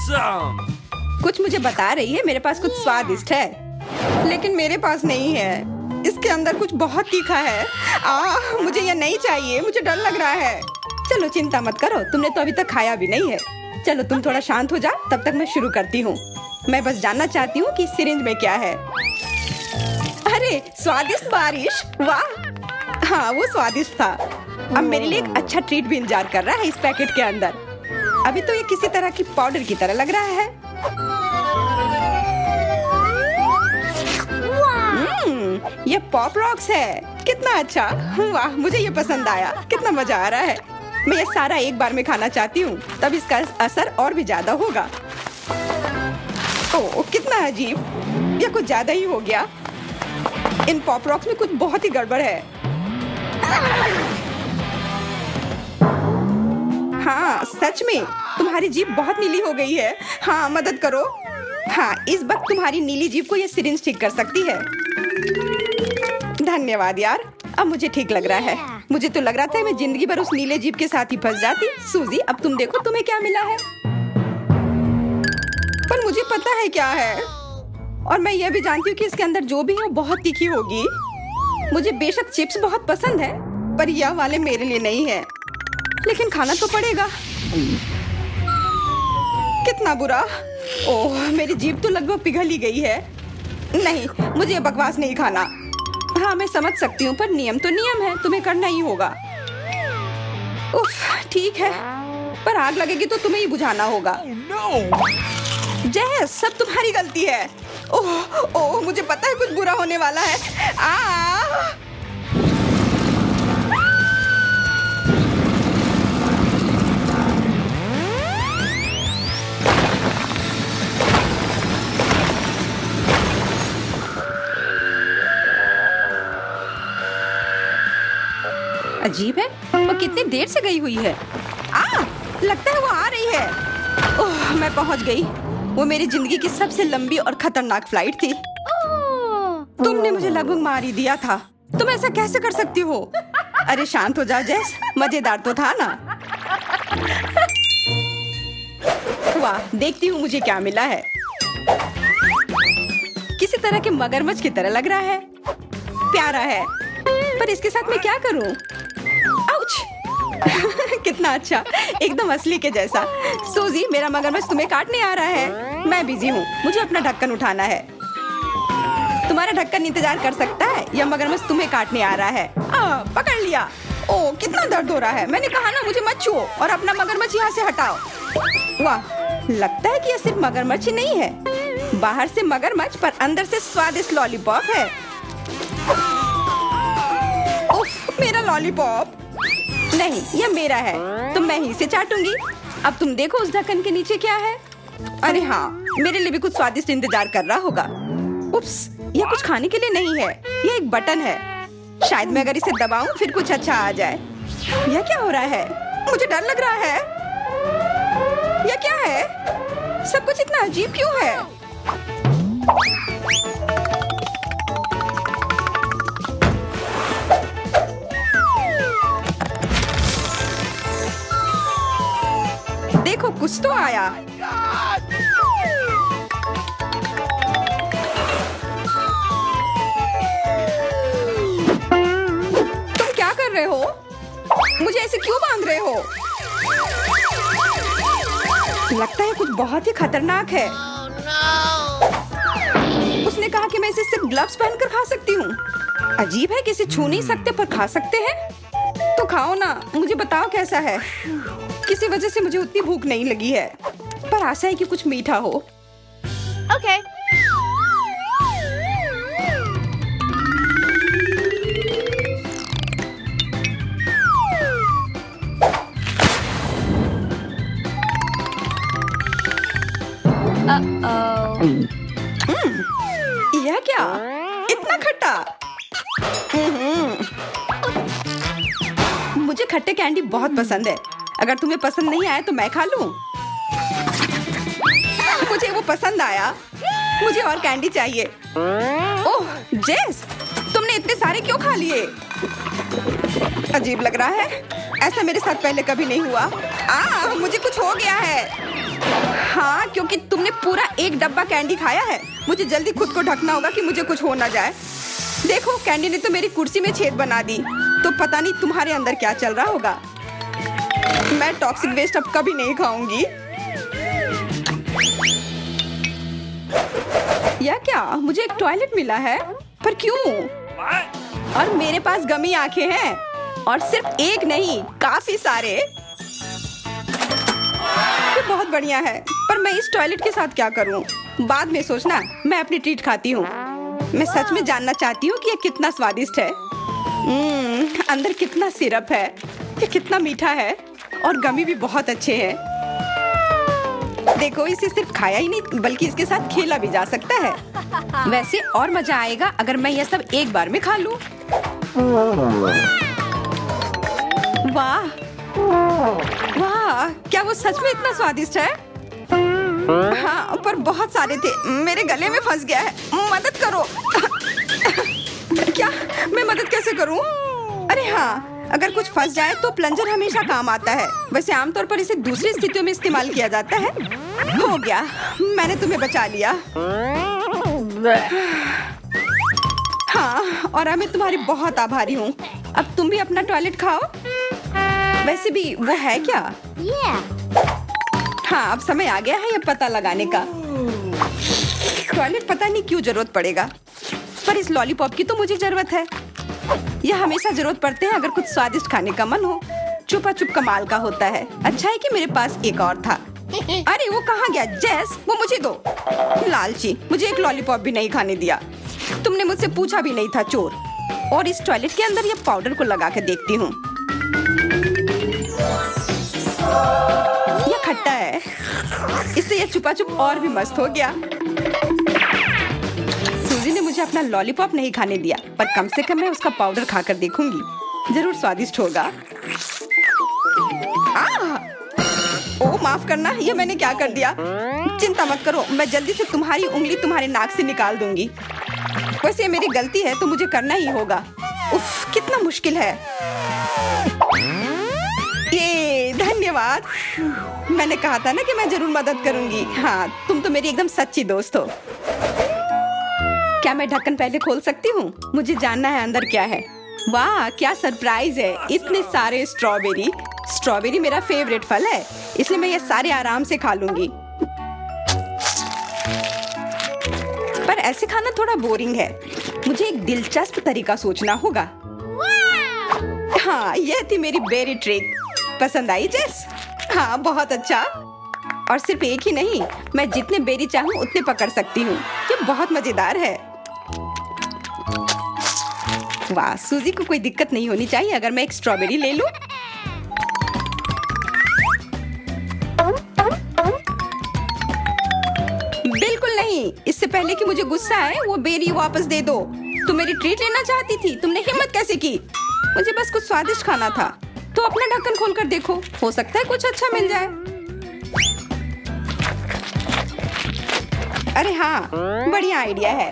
Awesome! कुछ मुझे बता रही है मेरे पास कुछ स्वादिष्ट है, लेकिन मेरे पास नहीं है। इसके अंदर कुछ बहुत तीखा है। मुझे ये नहीं चाहिए, मुझे डर लग रहा है। चलो चिंता मत करो, तुमने तो अभी तक खाया भी नहीं है। चलो तुम थोड़ा शांत हो जाओ, तब तक मैं शुरू करती हूँ। मैं बस जानना चाहती हूँ कि सिरिंज में क्या है। अरे स्वादिष्ट बारिश, वाह! हाँ वो स्वादिष्ट था। अब मेरे लिए एक अच्छा ट्रीट भी इंतजार कर रहा है इस पैकेट के अंदर। अभी तो ये किसी तरह की पाउडर की तरह लग रहा है। ये पॉप रॉक्स है। कितना अच्छा, वाह मुझे ये पसंद आया। कितना मजा आ रहा है। मैं ये सारा एक बार में खाना चाहती हूँ, तब इसका असर और भी ज्यादा होगा। ओह कितना अजीब, ये कुछ ज्यादा ही हो गया। इन पॉप रॉक्स में कुछ बहुत ही गड़बड़ है। हाँ सच में तुम्हारी जीभ बहुत नीली हो गई है। हाँ मदद करो। हाँ इस वक्त तुम्हारी नीली जीभ को ये सिरिंज ठीक कर सकती है। धन्यवाद यार, अब मुझे ठीक लग रहा है। मुझे तो लग रहा था मैं जिंदगी भर उस नीले जीभ के साथ ही फंस जाती। सूजी अब तुम देखो तुम्हें क्या मिला है। पर मुझे पता है क्या है, और मैं यह भी जानती हूँ कि इसके अंदर जो भी है वो बहुत तीखी होगी। मुझे बेशक चिप्स बहुत पसंद है, पर यह वाले मेरे लिए नहीं है। लेकिन खाना तो पड़ेगा। कितना बुरा। ओह मेरी जीभ तो लगभग पिघल ही गई है। नहीं मुझे बकवास नहीं खाना। हाँ मैं समझ सकती हूँ, पर नियम तो नियम है, तुम्हें करना ही होगा। उफ ठीक है, पर आग लगेगी तो तुम्हें ही बुझाना होगा। जय सब तुम्हारी गलती है। ओह ओह मुझे पता है कुछ बुरा होने वाला है। अजीब है, वो कितनी देर से गई हुई है। लगता है वो आ रही है। ओह मैं पहुंच गई। वो मेरी जिंदगी की सबसे लंबी और खतरनाक फ्लाइट थी। तुमने मुझे लगभग मार ही दिया था। तुम ऐसा कैसे कर सकती हो? अरे शांत हो जा जैस, मजेदार तो था ना। वाह देखती हूँ मुझे क्या मिला है। किसी तरह के मगरमच्छ की तरह लग रहा है। प्यारा है, पर इसके साथ मैं क्या करूँ? कितना अच्छा, एकदम असली के जैसा। सूजी मेरा मगरमच्छ तुम्हें काटने आ रहा है। मैं बिजी हूँ, मुझे अपना ढक्कन उठाना है। तुम्हारा ढक्कन इंतजार कर सकता है, यह मगरमच्छ तुम्हें काटने आ रहा है। पकड़ लिया। ओह कितना दर्द हो रहा है। मैंने कहा ना मुझे मत छुओ और अपना मगरमच्छ यहाँ से हटाओ। वाह लगता है कि यह सिर्फ मगरमच्छ ही नहीं है। बाहर से मगरमच्छ पर अंदर से स्वादिष्ट लॉलीपॉप है। उफ मेरा लॉलीपॉप। नहीं यह मेरा है, तो मैं ही इसे चाटूंगी। अब तुम देखो उस ढक्कन के नीचे क्या है। अरे हाँ मेरे लिए भी कुछ स्वादिष्ट इंतजार कर रहा होगा। उप्स यह कुछ खाने के लिए नहीं है, यह एक बटन है। शायद मैं अगर इसे दबाऊं फिर कुछ अच्छा आ जाए। यह क्या हो रहा है? मुझे डर लग रहा है। यह क्या है? सब कुछ इतना अजीब क्यों है? देखो कुछ तो आया। तुम क्या कर रहे हो? मुझे ऐसे क्यों बांध रहे हो? लगता है कुछ बहुत ही खतरनाक है। उसने कहा कि मैं इसे सिर्फ ग्लव्स पहनकर खा सकती हूँ। अजीब है कि इसे छू नहीं सकते पर खा सकते हैं। तो खाओ ना, मुझे बताओ कैसा है। किसी वजह से मुझे उतनी भूख नहीं लगी है, पर आशा है कि कुछ मीठा हो। ओके। यह क्या? इतना खट्टा। मुझे खट्टे कैंडी बहुत पसंद है। अगर तुम्हें पसंद नहीं आया तो मैं खा लूं। मुझे वो पसंद आया। मुझे और कैंडी चाहिए। ओह जेस, तुमने इतने सारे क्यों खा लिए? अजीब लग रहा है, ऐसा मेरे साथ पहले कभी नहीं हुआ। मुझे कुछ हो गया है। हाँ क्योंकि तुमने पूरा एक डब्बा कैंडी खाया है। मुझे जल्दी खुद को ढकना होगा कि मुझे कुछ हो ना जाए। देखो, कैंडी ने तो मेरी कुर्सी में छेद बना दी, तो पता नहीं तुम्हारे अंदर क्या चल रहा होगा। मैं टॉक्सिक वेस्ट अब कभी नहीं खाऊंगी। या क्या मुझे एक टॉयलेट मिला है? पर क्यों? और मेरे पास गमी आंखें हैं, और सिर्फ एक नहीं, काफी सारे। ये बहुत बढ़िया है, पर मैं इस टॉयलेट के साथ क्या करूं? बाद में सोचना, मैं अपनी ट्रीट खाती हूँ। मैं सच में जानना चाहती हूँ कि ये कितना स्वादिष्ट है। अंदर कितना सिरप है, ये कितना मीठा है, और गमी भी बहुत अच्छे हैं। देखो, इसे सिर्फ खाया ही नहीं बल्कि इसके साथ खेला भी जा सकता है। वैसे और मजा आएगा अगर मैं यह सब एक बार में खा लूं। वाह वाह, क्या वो सच में इतना स्वादिष्ट है? हाँ, पर बहुत सारे थे, मेरे गले में फंस गया है। मदद करो। क्या मैं मदद कैसे करूं? अरे हाँ, अगर कुछ फंस जाए तो प्लंजर हमेशा काम आता है। वैसे आमतौर पर इसे दूसरी स्थितियों में इस्तेमाल किया जाता है। हो गया, मैंने तुम्हें बचा लिया। हाँ, और अब मैं तुम्हारी बहुत आभारी हूँ। अब तुम भी अपना टॉयलेट खाओ। वैसे भी वो है क्या? हाँ, अब समय आ गया है ये पता लगाने का। टॉयलेट पता नहीं क्यों जरूरत पड़ेगा, पर इस लॉलीपॉप की तो मुझे जरूरत है। यह हमेशा जरूरत पड़ते हैं अगर कुछ स्वादिष्ट खाने का मन हो। छुपा छुप कमाल का होता है। अच्छा है कि मेरे पास एक और था। अरे वो कहाँ गया? जेस, वो मुझे दो। लालची, मुझे एक लॉलीपॉप भी नहीं खाने दिया। तुमने मुझसे पूछा भी नहीं था, चोर। और इस टॉयलेट के अंदर ये पाउडर को लगा के देखती हूँ। यह खट्टा है, इससे यह छुपा छुप और भी मस्त हो गया। सूजी ने मुझे अपना लॉलीपॉप नहीं खाने दिया, पर कम से कम मैं उसका पाउडर खाकर देखूंगी। जरूर स्वादिष्ट होगा। ओह, माफ करना, ये मैंने क्या कर दिया? चिंता मत करो, मैं जल्दी से तुम्हारी उंगली तुम्हारे नाक से निकाल दूंगी। वैसे ये मेरी गलती है तो मुझे करना ही होगा। उफ, कितना मुश्किल है ये। धन्यवाद। मैंने कहा था ना कि मैं जरूर मदद करूंगी। हाँ, तुम तो मेरी एकदम सच्ची दोस्त हो। क्या मैं ढक्कन पहले खोल सकती हूँ? मुझे जानना है अंदर क्या है। वाह, क्या सरप्राइज है। इतने सारे स्ट्रॉबेरी। स्ट्रॉबेरी मेरा फेवरेट फल है, इसलिए मैं ये सारे आराम से खा लूंगी। पर ऐसे खाना थोड़ा बोरिंग है। मुझे एक दिलचस्प तरीका सोचना होगा। हाँ, यह थी मेरी बेरी ट्रिक। पसंद आई जेस? हाँ, बहुत अच्छा। और सिर्फ एक ही नहीं, मैं जितने बेरी चाहूँ उतने पकड़ सकती हूँ। ये बहुत मजेदार है। वाह, सूजी को कोई दिक्कत नहीं होनी चाहिए अगर मैं एक स्ट्रॉबेरी ले लूं। बिल्कुल नहीं। इससे पहले कि मुझे गुस्सा आए, वो बेरी वापस दे दो। तुम मेरी ट्रीट लेना चाहती थी, तुमने हिम्मत कैसे की? मुझे बस कुछ स्वादिष्ट खाना था, तो अपना ढक्कन खोलकर देखो, हो सकता है कुछ अच्छा मिल जाए। अरे हाँ, बढ़िया आइडिया है।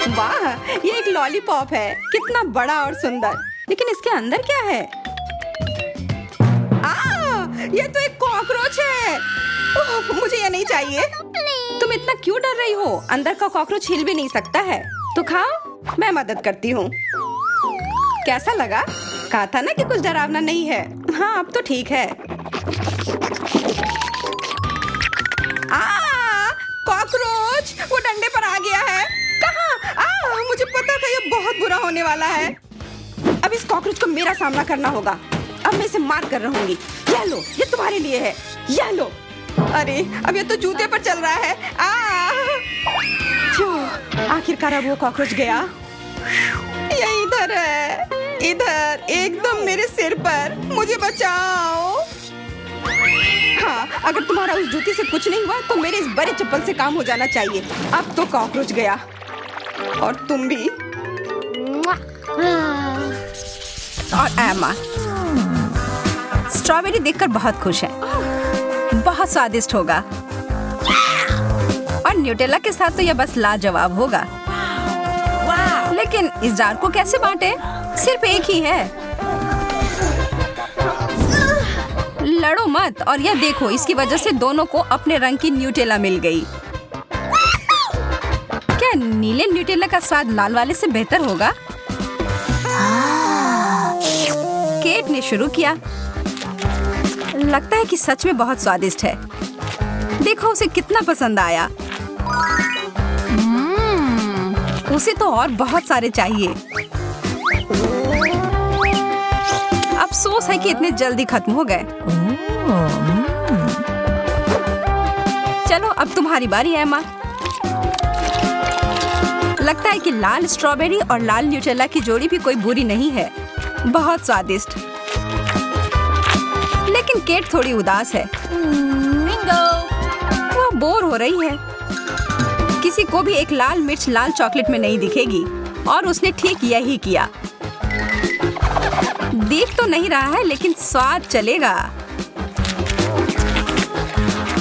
वाह, ये एक लॉलीपॉप है। कितना बड़ा और सुंदर। लेकिन इसके अंदर क्या है? ये तो एक कॉकरोच है। मुझे ये नहीं चाहिए। तुम इतना क्यों डर रही हो? अंदर का कॉकरोच हिल भी नहीं सकता है। तो खाओ, मैं मदद करती हूँ। कैसा लगा? कहा था ना कि कुछ डरावना नहीं है। हाँ, अब तो ठीक है। कॉकरोच, वो डंडे पर आ गया है। कहाँ? मुझे पता था ये बहुत बुरा होने वाला है। अब इस कॉकरोच को मेरा सामना करना होगा। अब मैं इसे मार कर रहूंगी। ये लो, ये तुम्हारे लिए है। ये लो। अरे, अब ये तो जूते पर चल रहा है। आखिरकार अब वो कॉकरोच गया। ये इधर है, इधर, एकदम मेरे सिर पर। मुझे बचाओ। हाँ, अगर तुम्हारा उस जूती से कुछ नहीं हुआ तो मेरे इस बड़े चप्पल से काम हो जाना चाहिए। अब तो कॉकरोच गया, और तुम भी। और एमा स्ट्रॉबेरी देखकर बहुत खुश है। बहुत स्वादिष्ट होगा, और न्यूटेला के साथ तो यह बस लाजवाब होगा। लेकिन इस जार को कैसे बांटे? सिर्फ एक ही है। लड़ो मत। और यह देखो, इसकी वजह से दोनों को अपने रंग की न्यूटेला मिल गई। क्या नीले न्यूटेला का स्वाद लाल वाले से बेहतर होगा? केट ने शुरू किया। लगता है कि सच में बहुत स्वादिष्ट है। देखो उसे कितना पसंद आया। उसे तो और बहुत सारे चाहिए। अफसोस है कि इतने जल्दी खत्म हो गए। चलो अब तुम्हारी बारी है एमा। लगता है कि लाल स्ट्रॉबेरी और लाल न्यूटेला की जोड़ी भी कोई बुरी नहीं है। बहुत स्वादिष्ट। लेकिन केट थोड़ी उदास है। वो बोर हो रही है। किसी को भी एक लाल मिर्च लाल चॉकलेट में नहीं दिखेगी और उसने ठीक यही किया। देख तो नहीं रहा है लेकिन स्वाद चलेगा।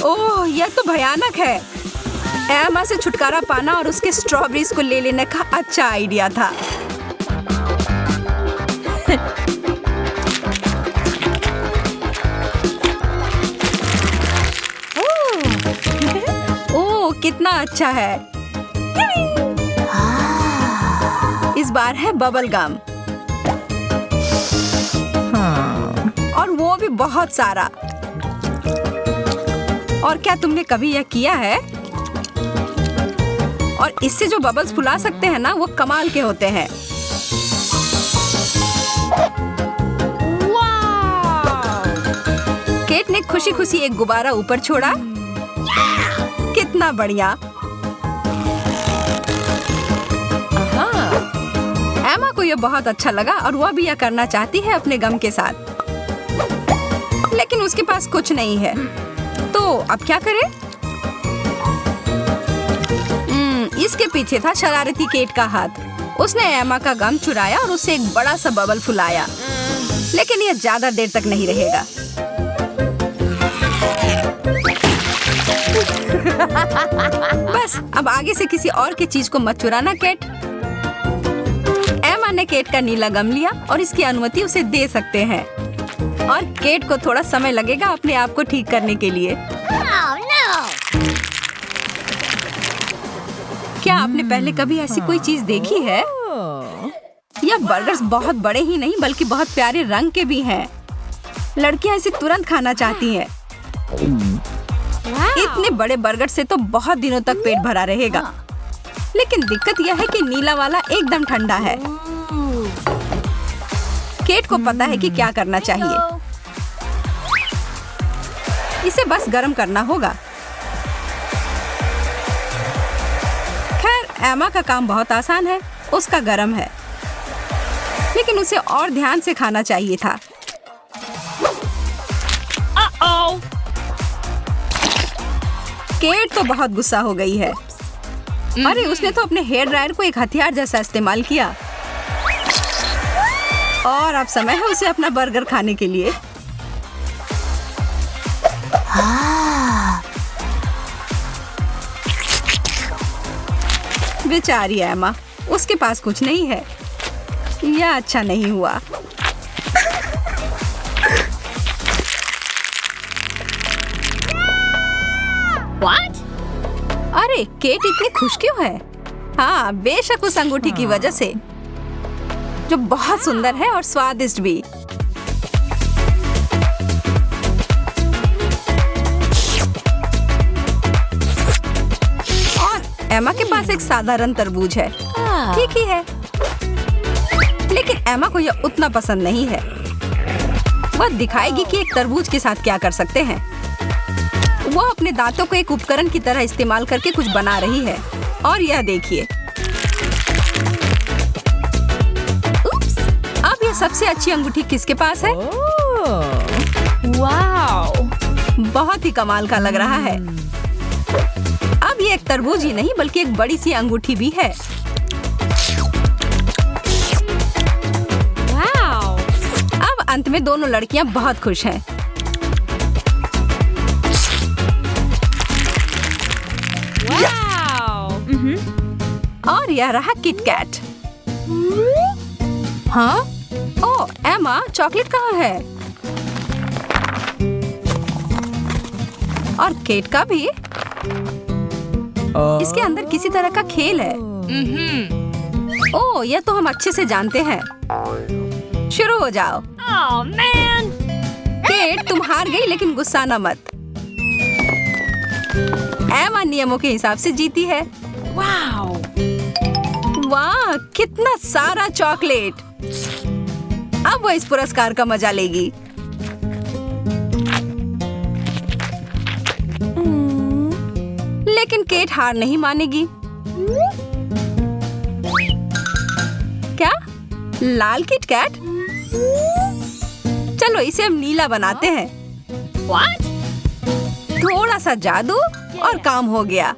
ओह, यह तो भयानक है। एमा से छुटकारा पाना और उसके स्ट्रॉबेरीज को ले लेने का अच्छा आइडिया था। ओह, कितना अच्छा है। इस बार है बबल गम। और वो भी बहुत सारा। और क्या तुमने कभी यह किया है? और इससे जो बबल्स फुला सकते हैं ना, वो कमाल के होते हैं। केट ने खुशी खुशी एक गुब्बारा ऊपर छोड़ा। कितना बढ़िया। एमा को यह बहुत अच्छा लगा और वह भी यह करना चाहती है अपने गम के साथ। लेकिन उसके पास कुछ नहीं है। तो अब क्या करे? इसके पीछे था शरारती केट का हाथ। उसने एमा का गम चुराया और उससे एक बड़ा सा बबल फुलाया। लेकिन यह ज्यादा देर तक नहीं रहेगा। बस अब आगे से किसी और की चीज को मत चुराना केट। एमा ने केट का नीला गम लिया और इसकी अनुमति उसे दे सकते हैं। और केट को थोड़ा समय लगेगा अपने आप को ठीक करने के लिए। क्या आपने पहले कभी ऐसी कोई चीज देखी है? यह बर्गर्स बहुत बड़े ही नहीं बल्कि बहुत प्यारे रंग के भी हैं। लड़कियां इसे तुरंत खाना चाहती हैं। इतने बड़े बर्गर से तो बहुत दिनों तक पेट भरा रहेगा। लेकिन दिक्कत यह है कि नीला वाला एकदम ठंडा है। केट को पता है कि क्या करना चाहिए। इसे बस गर्म करना होगा। खैर एमा का काम बहुत आसान है। उसका गर्म है। लेकिन उसे और ध्यान से खाना चाहिए था। केट तो बहुत गुस्सा हो गई है। अरे उसने तो अपने हेयर ड्रायर को एक हथियार जैसा इस्तेमाल किया। और अब समय है उसे अपना बर्गर खाने के लिए। बेचारी एमा, उसके पास कुछ नहीं है। यह अच्छा नहीं हुआ। What? अरे केट इतनी खुश क्यों है? हाँ, बेशक उस अंगूठी की वजह से, जो बहुत सुंदर है और स्वादिष्ट भी। और एमा के पास एक साधारण तरबूज है। ठीक ही है। लेकिन एमा को यह उतना पसंद नहीं है। वह दिखाएगी कि एक तरबूज के साथ क्या कर सकते हैं। वो अपने दांतों को एक उपकरण की तरह इस्तेमाल करके कुछ बना रही है। और यह देखिए। अब यह सबसे अच्छी अंगूठी किसके पास है? वाओ, बहुत ही कमाल का लग रहा है। अब ये एक तरबूज ही नहीं बल्कि एक बड़ी सी अंगूठी भी है। वाओ। अब अंत में दोनों लड़कियां बहुत खुश हैं। और यह रहा किटकैट। हाँ? ओह, एमा, चॉकलेट कहाँ है? और केट का भी। इसके अंदर किसी तरह का खेल है। ओह, यह तो हम अच्छे से जानते हैं। शुरू हो जाओ। केट, तुम हार गई, लेकिन गुस्सा न मत। एमा नियमों के हिसाब से जीती है। वाह, कितना सारा चॉकलेट। अब वो इस पुरस्कार का मजा लेगी। लेकिन केट हार नहीं मानेगी। क्या? लाल किट कैट? चलो इसे हम नीला बनाते हैं। थोड़ा सा जादू और काम हो गया।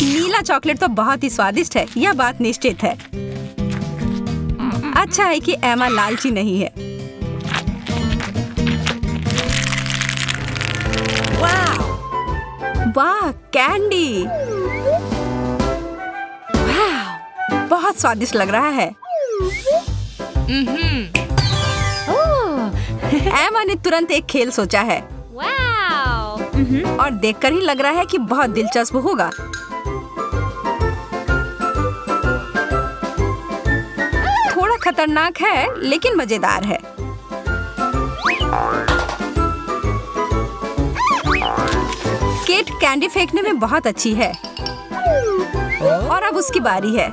नीला चॉकलेट तो बहुत ही स्वादिष्ट है, यह बात निश्चित है। अच्छा है कि एमा लालची नहीं है। वाह, कैंडी। वाह, बहुत स्वादिष्ट लग रहा है। एमा ने तुरंत एक खेल सोचा है। और देखकर ही लग रहा है कि बहुत दिलचस्प होगा। थोड़ा खतरनाक है, लेकिन मजेदार है। केट कैंडी फेंकने में बहुत अच्छी है। और अब उसकी बारी है।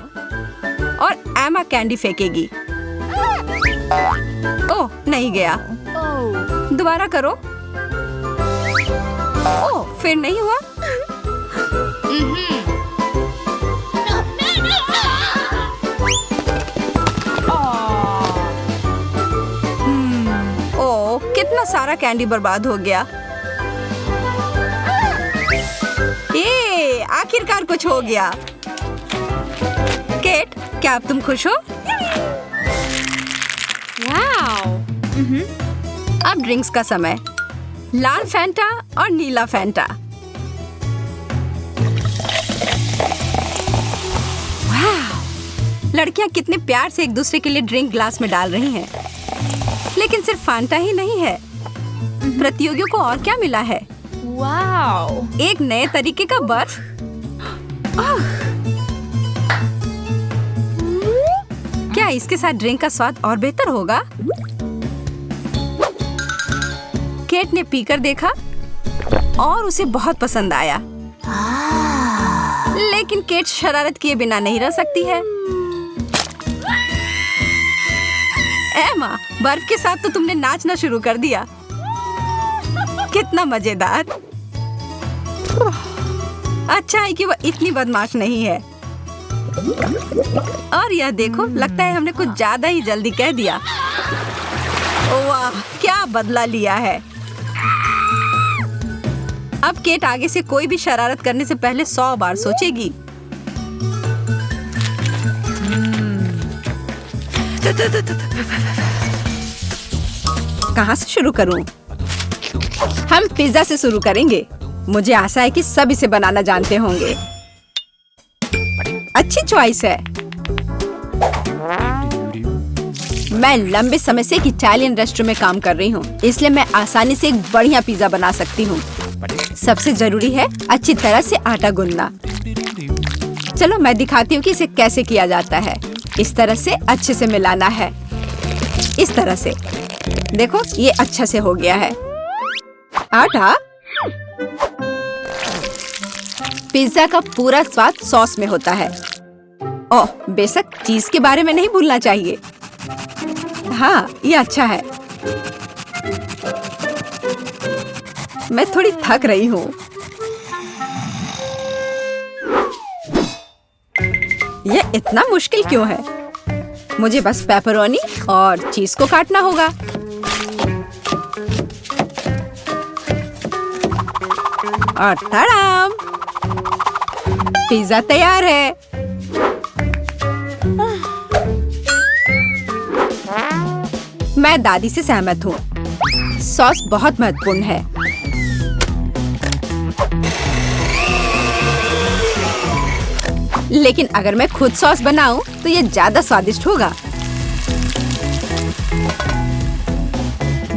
और एमा कैंडी फेंकेगी। ओह, नहीं गया। दोबारा करो। ओह, फिर नहीं हुआ। ओह, कितना सारा कैंडी बर्बाद हो गया। ये आखिरकार कुछ हो गया। केट, क्या अब तुम खुश हो? अब ड्रिंक्स का समय। लाल फैंटा और नीला फैंटा। लड़कियां कितने प्यार से एक दूसरे के लिए ड्रिंक ग्लास में डाल रही हैं। लेकिन सिर्फ फैंटा ही नहीं है। प्रतियोगियों को और क्या मिला है? एक नए तरीके का बर्फ। क्या इसके साथ ड्रिंक का स्वाद और बेहतर होगा? केट ने पीकर देखा और उसे बहुत पसंद आया। लेकिन केट शरारत किए बिना नहीं रह सकती है। एमा, बर्फ के साथ तो तुमने नाचना शुरू कर दिया। कितना मजेदार। अच्छा है कि वह इतनी बदमाश नहीं है। और यह देखो, लगता है हमने कुछ ज्यादा ही जल्दी कह दिया। वाह, क्या बदला लिया है। अब केट आगे से कोई भी शरारत करने से पहले 100 बार सोचेगी। कहाँ से शुरू करूं? हम पिज्जा से शुरू करेंगे। मुझे आशा है कि सब इसे बनाना जानते होंगे। अच्छी चॉइस है। मैं लंबे समय से एक इटालियन रेस्टोरेंट में काम कर रही हूँ, इसलिए मैं आसानी से एक बढ़िया पिज्जा बना सकती हूँ। सबसे जरूरी है अच्छी तरह से आटा गूंदना। चलो मैं दिखाती हूँ कि इसे कैसे किया जाता है। इस तरह से अच्छे से मिलाना है। इस तरह से देखो, ये अच्छा से हो गया है। आटा। पिज्जा का पूरा स्वाद सॉस में होता है। ओह, बेशक चीज के बारे में नहीं भूलना चाहिए। हाँ, ये अच्छा है। मैं थोड़ी थक रही हूँ। यह इतना मुश्किल क्यों है? मुझे बस पेपरोनी और चीज को काटना होगा। और तड़ाम, पिज्जा तैयार है। मैं दादी से सहमत हूँ। सॉस बहुत महत्वपूर्ण है। लेकिन अगर मैं खुद सॉस बनाऊं तो ये ज्यादा स्वादिष्ट होगा।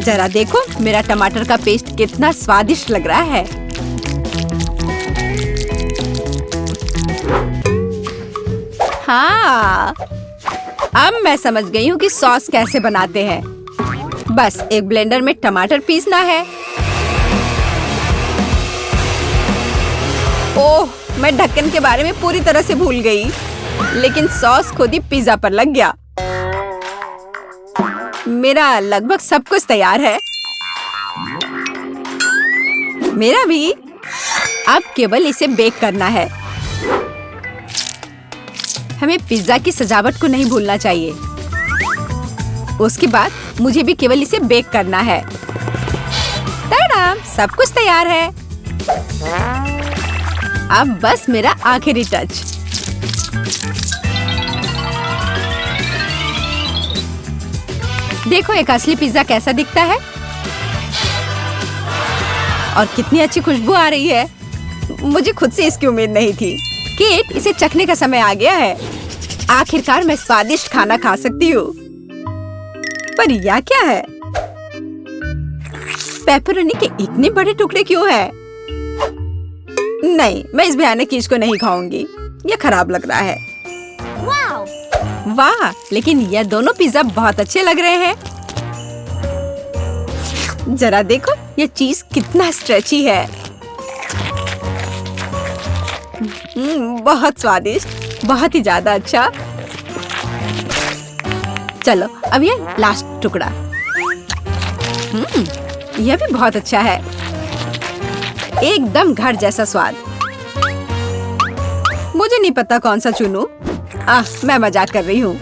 जरा देखो मेरा टमाटर का पेस्ट कितना स्वादिष्ट लग रहा है। हाँ, अब मैं समझ गई हूँ कि सॉस कैसे बनाते हैं। बस एक ब्लेंडर में टमाटर पीसना है। ओह, मैं ढक्कन के बारे में पूरी तरह से भूल गई, लेकिन सॉस खुद ही पिज्जा पर लग गया। मेरा लगभग सब कुछ तैयार है। मेरा भी। अब केवल इसे बेक करना है। हमें पिज्जा की सजावट को नहीं भूलना चाहिए। उसके बाद मुझे भी केवल इसे बेक करना है। टाडा, सब कुछ तैयार है। अब बस मेरा आखिरी टच। देखो एक असली पिज्जा कैसा दिखता है और कितनी अच्छी खुशबू आ रही है। मुझे खुद से इसकी उम्मीद नहीं थी। केट, इसे चखने का समय आ गया है। आखिरकार मैं स्वादिष्ट खाना खा सकती हूँ। पर यह क्या है? पेपरोनी के इतने बड़े टुकड़े क्यों हैं? नहीं, मैं इस भयानक चीज को नहीं खाऊंगी। यह खराब लग रहा है। वाह, लेकिन यह दोनों पिज्जा बहुत अच्छे लग रहे हैं। जरा देखो यह चीज कितना स्ट्रेची है। बहुत स्वादिष्ट, बहुत ही ज्यादा अच्छा। चलो अब ये लास्ट टुकड़ा। यह भी बहुत अच्छा है। एकदम घर जैसा स्वाद। मुझे नहीं पता कौन सा चुनूं। मैं मजाक कर रही हूँ।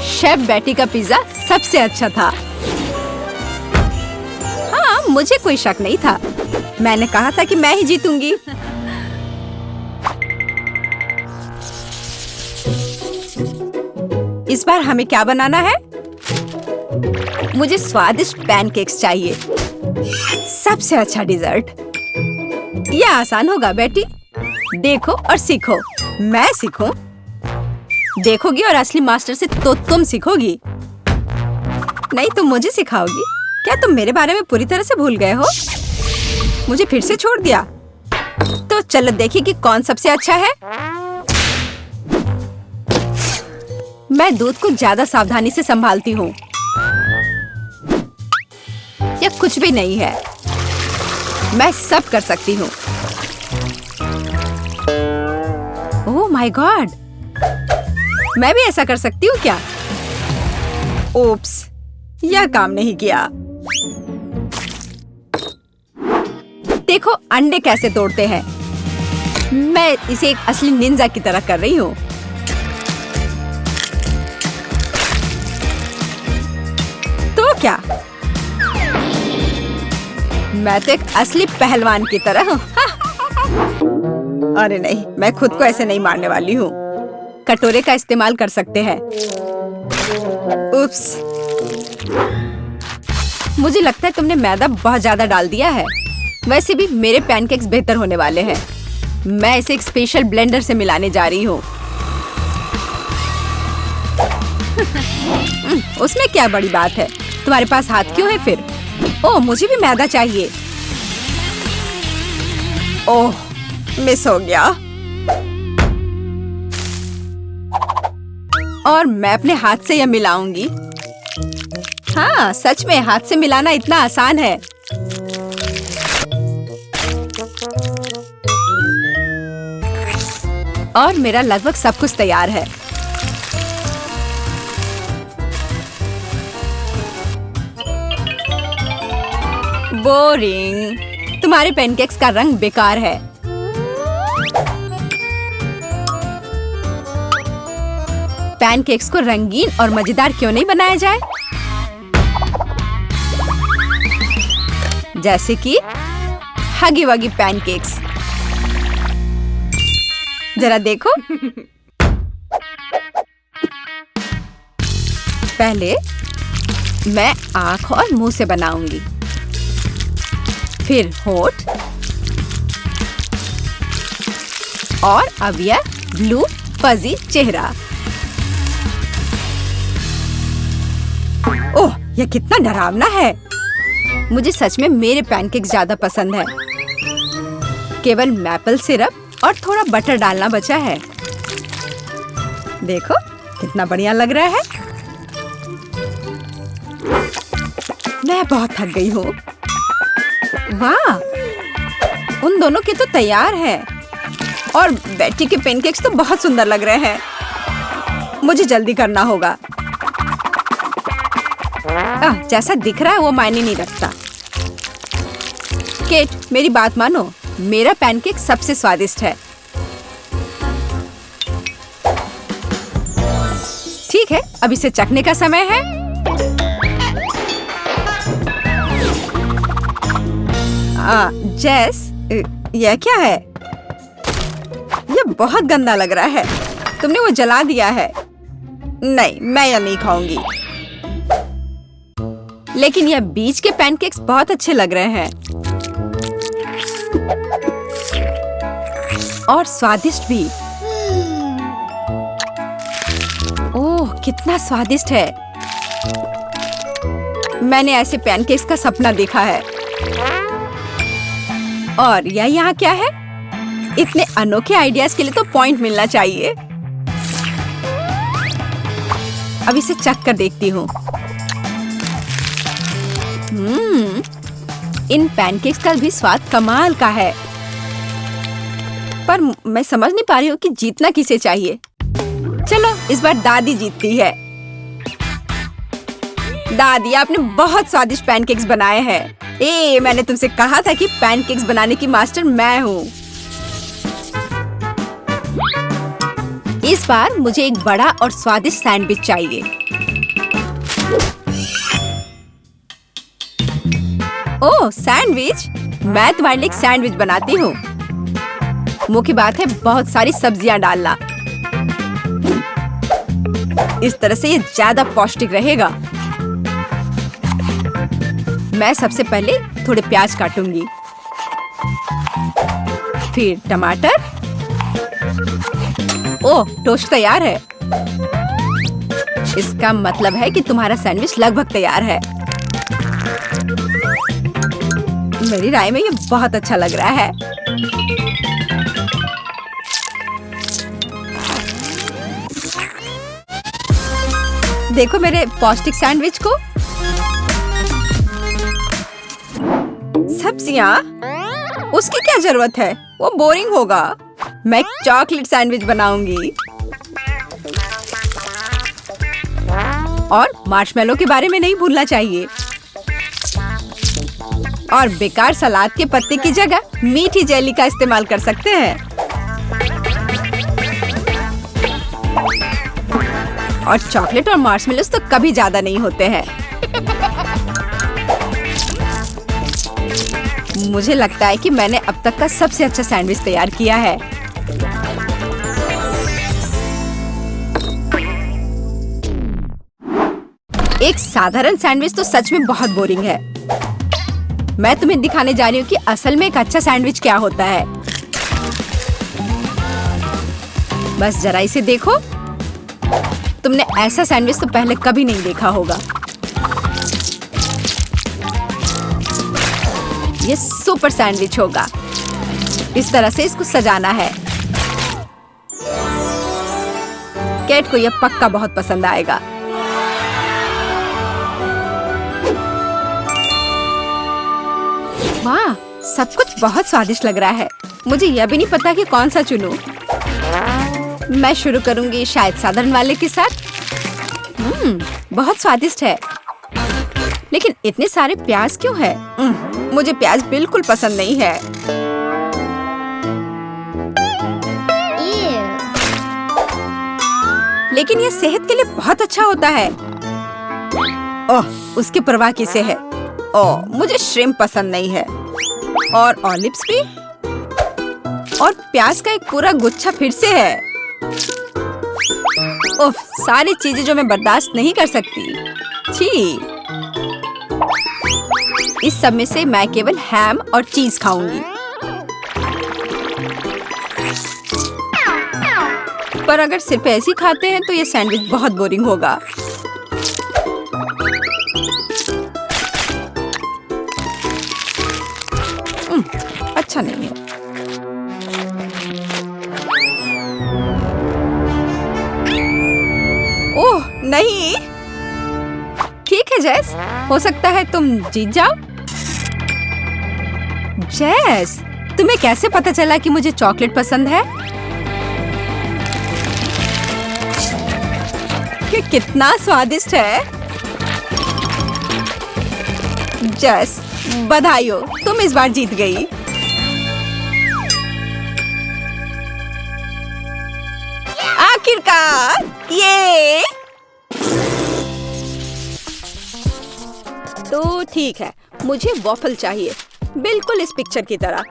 शेफ बेटी का पिज्जा सबसे अच्छा था। हाँ, मुझे कोई शक नहीं था। मैंने कहा था कि मैं ही जीतूंगी। इस बार हमें क्या बनाना है? मुझे स्वादिष्ट पैनकेक्स चाहिए। सबसे अच्छा डिजर्ट। यह आसान होगा बेटी। देखो और सीखो। मैं सीखूं? देखोगी और असली मास्टर से तो तुम सीखोगी। नहीं, तुम मुझे सिखाओगी। क्या तुम मेरे बारे में पूरी तरह से भूल गए हो? मुझे फिर से छोड़ दिया। तो चलो देखिए कि कौन सबसे अच्छा है। मैं दूध को ज्यादा सावधानी से संभालती हूँ। यह कुछ भी नहीं है। मैं सब कर सकती हूँ। ओह माय गॉड, मैं भी ऐसा कर सकती हूँ क्या? ओप्स, यह काम नहीं किया। देखो अंडे कैसे तोड़ते हैं। मैं इसे एक असली निंजा की तरह कर रही हूँ। तो क्या? मैं तो एक असली पहलवान की तरह हूँ। अरे नहीं, मैं खुद को ऐसे नहीं मारने वाली हूँ। कटोरे का इस्तेमाल कर सकते हैं। उप्स, मुझे लगता है तुमने मैदा बहुत ज्यादा डाल दिया है। वैसे भी मेरे पैनकेक्स बेहतर होने वाले हैं। मैं इसे एक स्पेशल ब्लेंडर से मिलाने जा रही हूँ। उसमें क्या बड़ी बात है? तुम्हारे पास हाथ क्यों है फिर? ओह, मुझे भी मैदा चाहिए। ओह, मिस हो गया। और मैं अपने हाथ से यह मिलाऊंगी। हाँ, सच में हाथ से मिलाना इतना आसान है। और मेरा लगभग सब कुछ तैयार है। बोरिंग। तुम्हारे पैनकेक्स का रंग बेकार है। पैनकेक्स को रंगीन और मजेदार क्यों नहीं बनाया जाए? जैसे कि हगी वगी पैनकेक्स। जरा देखो। पहले मैं आँख और मुंह से बनाऊंगी, फिर होठ, और अब यह ब्लू फजी चेहरा। ओह, यह कितना डरावना है। मुझे सच में मेरे पैनकेक्स ज्यादा पसंद है। केवल मैपल सिरप और थोड़ा बटर डालना बचा है। देखो कितना बढ़िया लग रहा है। मैं बहुत थक गई हूँ। वाह, उन दोनों के तो तैयार है और बेटी के पैनकेक्स तो बहुत सुंदर लग रहे हैं। मुझे जल्दी करना होगा। जैसा दिख रहा है वो मायने नहीं रखता। केट, मेरी बात मानो, मेरा पैनकेक सबसे स्वादिष्ट है। ठीक है, अब इसे चखने का समय है। जेस, यह क्या है? यह बहुत गंदा लग रहा है। तुमने वो जला दिया है। नहीं, मैं यह नहीं खाऊंगी। लेकिन यह बीच के पैनकेक्स बहुत अच्छे लग रहे हैं और स्वादिष्ट भी। ओह, कितना स्वादिष्ट है। मैंने ऐसे पैनकेक्स का सपना देखा है। और यह यहाँ क्या है? इतने अनोखे आइडियाज के लिए तो पॉइंट मिलना चाहिए। अब इसे चख कर देखती हूँ। इन पैनकेक्स का भी स्वाद कमाल का है। पर मैं समझ नहीं पा रही हूँ कि जीतना किसे चाहिए। चलो, इस बार दादी जीतती है। दादी, आपने बहुत स्वादिष्ट पैनकेक्स बनाए हैं। मैंने तुमसे कहा था कि पैनकेक्स बनाने की मास्टर मैं हूँ। इस बार मुझे एक बड़ा और स्वादिष्ट सैंडविच चाहिए। ओह, सैंडविच? मैं तुम्हारे लिए एक सैंडविच बनाती हूँ। मुख्य बात है बहुत सारी सब्जियां डालना। इस तरह से ये ज्यादा पौष्टिक रहेगा। मैं सबसे पहले थोड़े प्याज काटूंगी, फिर टमाटर। ओह, टोस्ट तैयार है। इसका मतलब है कि तुम्हारा सैंडविच लगभग तैयार है। मेरी राय में ये बहुत अच्छा लग रहा है। देखो मेरे पौष्टिक सैंडविच को। सब्जियां? उसकी क्या जरूरत है? वो बोरिंग होगा। मैं एक चॉकलेट सैंडविच बनाऊंगी। और मार्शमेलो के बारे में नहीं भूलना चाहिए। और बेकार सलाद के पत्ते की जगह मीठी जेली का इस्तेमाल कर सकते हैं। और चॉकलेट और मार्शमेलोस तो कभी ज्यादा नहीं होते हैं। मुझे लगता है कि मैंने अब तक का सबसे अच्छा सैंडविच तैयार किया है। एक साधारण सैंडविच तो सच में बहुत बोरिंग है। मैं तुम्हें दिखाने जा रही हूँ कि असल में एक अच्छा सैंडविच क्या होता है। बस जरा इसे देखो। तुमने ऐसा सैंडविच तो पहले कभी नहीं देखा होगा। ये सुपर सैंडविच होगा। इस तरह से इसको सजाना है। केट को यह पक्का बहुत पसंद आएगा। वाह, सब कुछ बहुत स्वादिष्ट लग रहा है। मुझे यह भी नहीं पता कि कौन सा चुनूं। मैं शुरू करूंगी शायद साधारण वाले के साथ। बहुत स्वादिष्ट है। लेकिन इतने सारे प्याज क्यों है? मुझे प्याज बिल्कुल पसंद नहीं है। लेकिन यह सेहत के लिए बहुत अच्छा होता है। ओह, उसकी परवाह किसे है? ओह, मुझे श्रिम्प पसंद नहीं है। और ऑलिव्स भी। और प्याज का एक पूरा गुच्छा फिर से है। उफ, सारी चीजें जो मैं बर्दाश्त नहीं कर सकती। छी। इस सब में से मैं केवल हैम और चीज खाऊंगी। पर अगर सिर्फ ऐसे ही खाते हैं तो ये सैंडविच बहुत बोरिंग होगा। अच्छा नहीं है। ओह नहीं, ठीक है जेस, हो सकता है तुम जीत जाओ। जेस, तुम्हें कैसे पता चला कि मुझे चॉकलेट पसंद है? ये कितना स्वादिष्ट है। जेस, बधाई हो, तुम इस बार जीत गई। आखिरकार, ये तो ठीक है, मुझे वॉफल चाहिए, बिल्कुल इस पिक्चर की तरह।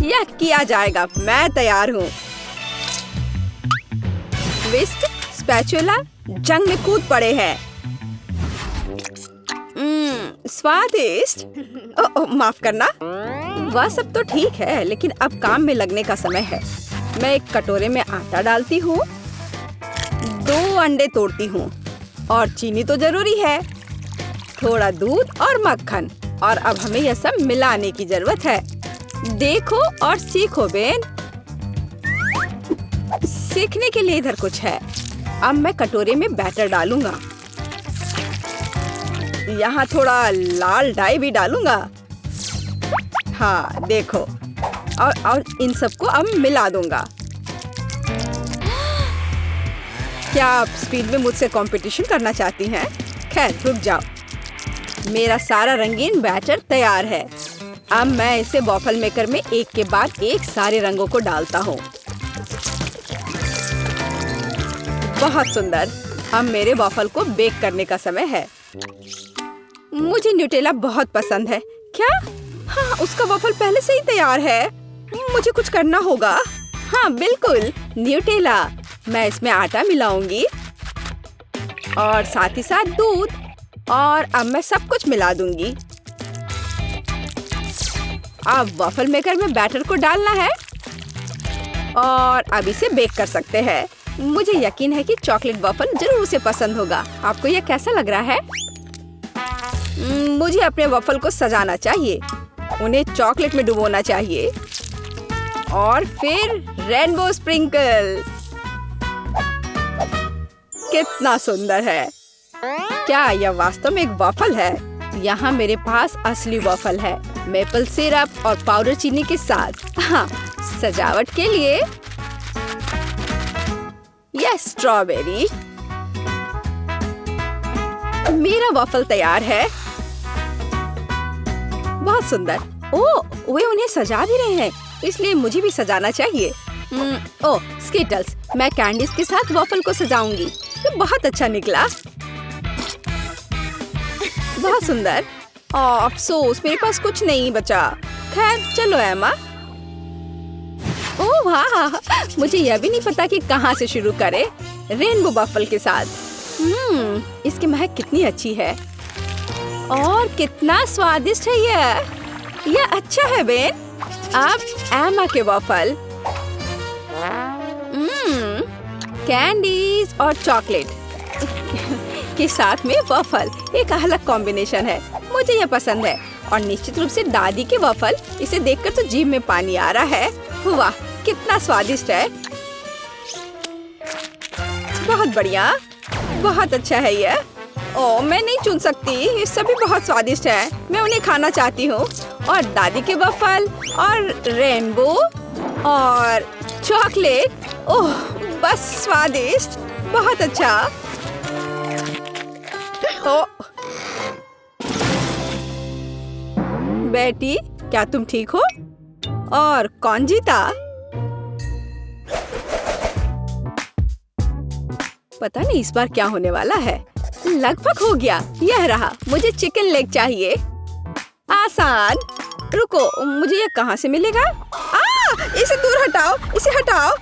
यह किया जाएगा, मैं तैयार हूँ। विस्क, स्पैचुला जंग में कूद पड़े हैं। स्वादिष्ट। माफ करना। वह सब तो ठीक है, लेकिन अब काम में लगने का समय है। मैं एक कटोरे में आटा डालती हूँ, 2 अंडे तोड़ती हूँ और चीनी तो जरूरी है, थोड़ा दूध और मक्खन, और अब हमें यह सब मिलाने की जरूरत है। देखो और सीखो बेन। सीखने के लिए इधर कुछ है। अब मैं कटोरे में बैटर डालूंगा, यहाँ थोड़ा लाल डाई भी डालूंगा। हाँ देखो, और इन सबको अब मिला दूंगा। क्या आप स्पीड में मुझसे कंपटीशन करना चाहती हैं? खैर रुक जाओ, मेरा सारा रंगीन बैटर तैयार है। अब मैं इसे वॉफल मेकर में एक के बाद एक सारे रंगों को डालता हूँ। बहुत सुंदर। अब मेरे वॉफल को बेक करने का समय है। मुझे न्यूटेला बहुत पसंद है। क्या? हाँ, उसका वॉफल पहले से ही तैयार है। मुझे कुछ करना होगा। हाँ बिल्कुल, न्यूटेला। मैं इसमें आटा मिलाऊंगी और साथ ही साथ दूध, और अब मैं सब कुछ मिला दूंगी। अब वॉफल मेकर में बैटर को डालना है और अब इसे बेक कर सकते हैं। मुझे यकीन है कि चॉकलेट वॉफल जरूर उसे पसंद होगा। आपको यह कैसा लग रहा है? मुझे अपने वॉफल को सजाना चाहिए, उन्हें चॉकलेट में डुबोना चाहिए और फिर रेनबो स्प्रिंकल। कितना सुंदर है। क्या यह वास्तव में एक वॉफल है? यहाँ मेरे पास असली वॉफल है, मेपल सिरप और पाउडर चीनी के साथ। हाँ, सजावट के लिए यह स्ट्रॉबेरी। मेरा वॉफल तैयार है। बहुत सुंदर। ओह, वे उन्हें सजा भी रहे हैं, इसलिए मुझे भी सजाना चाहिए। ओह, स्किटल्स। मैं कैंडीज के साथ वॉफल को सजाऊंगी। ये बहुत अच्छा निकला। बहुत सुंदर। अफसोस, मेरे पास कुछ नहीं बचा। खैर चलो एमा। ओह वाह, मुझे यह भी नहीं पता कि कहाँ से शुरू करें। रेनबो वॉफल के साथ। इसकी महक कितनी अच्छी है और कितना स्वादिष्ट है यह अच्छा है बेन। अब एमा के वॉफल, कैंडीज और चॉकलेट के साथ में वॉफल एक अलग कॉम्बिनेशन है। मुझे यह पसंद है, और निश्चित रूप से दादी के वॉफल। इसे देखकर तो जीभ में पानी आ रहा है। वाह, कितना स्वादिष्ट है। बहुत बढ़िया, बहुत अच्छा है यह। ओह, मैं नहीं चुन सकती, ये सभी बहुत स्वादिष्ट है। मैं उन्हें खाना चाहती हूँ। और दादी के वॉफल और रेनबो और चॉकलेट। ओह, बस स्वादिष्ट, बहुत अच्छा। ओह बेटी, क्या तुम ठीक हो? और कौन जीता? पता नहीं इस बार क्या होने वाला है। लगभग हो गया। यह रहा, मुझे चिकन लेग चाहिए। आसान। रुको, मुझे यह कहाँ से मिलेगा? इसे दूर हटाओ, इसे हटाओ।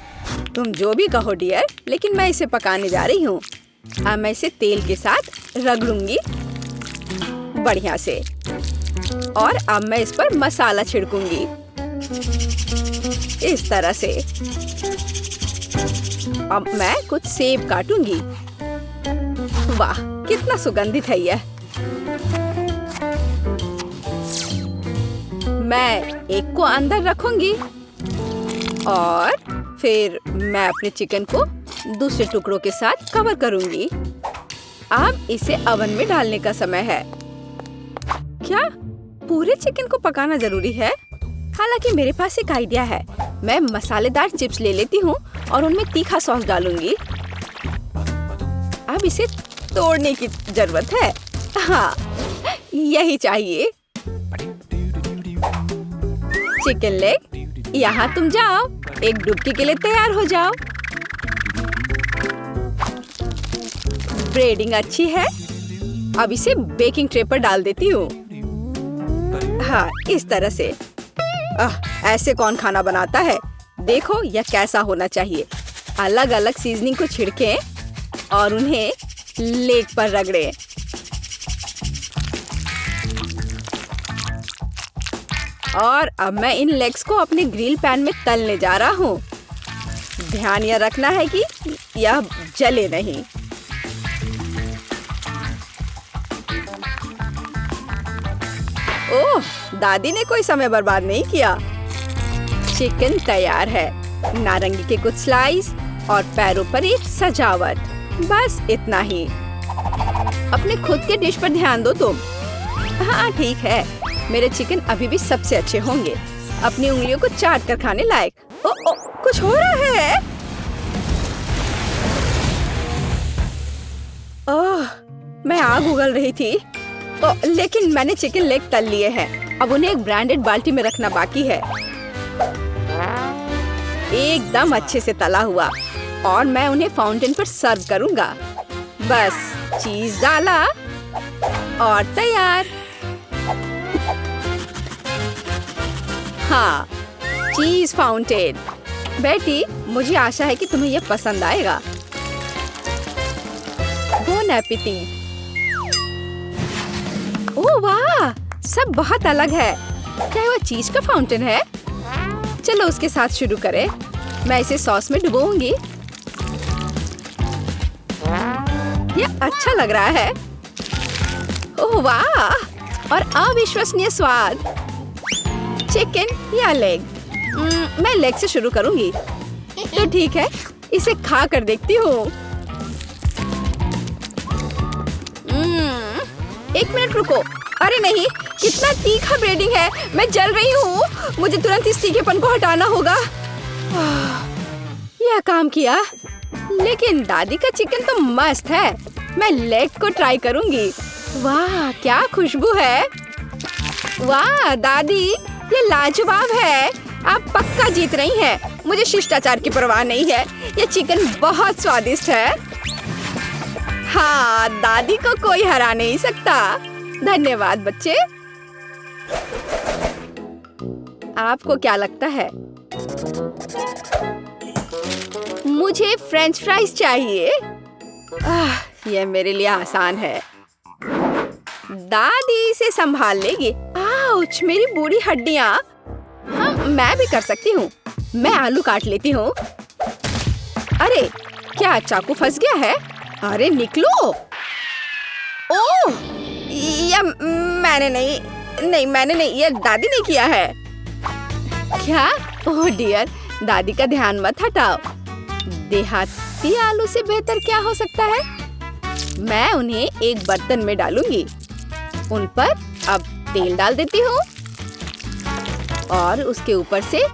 तुम जो भी कहो डियर, लेकिन मैं इसे पकाने जा रही हूँ। अब मैं इसे तेल के साथ रगड़ूंगी बढ़िया से, और अब मैं इस पर मसाला छिड़कूंगी इस तरह से। अब मैं कुछ सेब काटूंगी। वाह, कितना सुगंधित है यह। मैं एक को अंदर रखूंगी और फिर मैं अपने चिकन को दूसरे टुकड़ों के साथ कवर करूंगी। अब इसे ओवन में डालने का समय है। क्या पूरे चिकन को पकाना जरूरी है? हालांकि मेरे पास एक आइडिया है। मैं मसालेदार चिप्स ले लेती हूँ और उनमें तीखा सॉस डालूंगी। अब इसे तोड़ने की जरूरत है। हाँ, यही चाहिए। चिकन लेग, यहाँ तुम जाओ, एक डुबकी के लिए तैयार हो जाओ। ब्रेडिंग अच्छी है। अब इसे बेकिंग ट्रे पर डाल देती हूँ। हाँ, इस तरह से। ऐसे कौन खाना बनाता है? देखो यह कैसा होना चाहिए। अलग अलग सीजनिंग को छिड़कें और उन्हें लेग पर रगड़ें। और अब मैं इन लेग्स को अपने ग्रिल पैन में तलने जा रहा हूँ। ध्यान यह रखना है कि यह जले नहीं। ओह, दादी ने कोई समय बर्बाद नहीं किया। चिकन तैयार है। नारंगी के कुछ स्लाइस और पैरों पर एक सजावट। बस इतना ही। अपने खुद के डिश पर ध्यान दो तुम। हाँ ठीक है, मेरे चिकन अभी भी सबसे अच्छे होंगे। अपनी उंगलियों को चाट कर खाने लायक। ओ, कुछ हो रहा है। ओह, मैं आग उगल रही थी। लेकिन मैंने चिकन लेग तल लिए हैं। अब उन्हें एक ब्रांडेड बाल्टी में रखना बाकी है। एकदम अच्छे से तला हुआ। और मैं उन्हें फाउंटेन पर सर्व करूंगा। बस चीज डाला और तैयार। हाँ, चीज फाउंटेन। बेटी, मुझे आशा है कि तुम्हें यह पसंद आएगा। Bone appétit. ओह वाह, सब बहुत अलग है। क्या वो चीज का फाउंटेन है? चलो उसके साथ शुरू करें। मैं इसे सॉस में डुबोऊंगी। यह अच्छा लग रहा है। ओह वाह, और अविश्वसनीय स्वाद। चिकन या लेग? मैं लेग से शुरू करूंगी। तो ठीक है, इसे खा कर देखती हूँ। एक मिनट रुको। अरे नहीं, कितना तीखा ब्रेडिंग है। मैं जल रही हूँ। मुझे तुरंत इस तीखेपन को हटाना होगा। यह काम किया। लेकिन दादी का चिकन तो मस्त है। मैं लेग को ट्राई करूंगी। वाह, क्या खुशबू है। वाह दादी, ये लाजवाब है। आप पक्का जीत रही हैं। मुझे शिष्टाचार की परवाह नहीं है। ये चिकन बहुत स्वादिष्ट है। हाँ, दादी को कोई हरा नहीं सकता। धन्यवाद बच्चे। आपको क्या लगता है? मुझे फ्रेंच फ्राइज चाहिए। यह मेरे लिए आसान है। दादी इसे संभाल लेगी। आउच, मेरी बूढ़ी हड्डियां। हाँ, मैं भी कर सकती हूँ। मैं आलू काट लेती हूँ। अरे, क्या चाकू फंस गया है? अरे निकलो। ओह, यह मैंने नहीं, यह दादी ने किया है। क्या? ओह डियर, दादी का ध्यान मत हटाओ। देहाती आलू से बेहतर क्या हो सकता है? मैं उन्हें एक बर्तन में डालूंगी। उन पर अब तेल डाल देती हूँ और उसके ऊपर से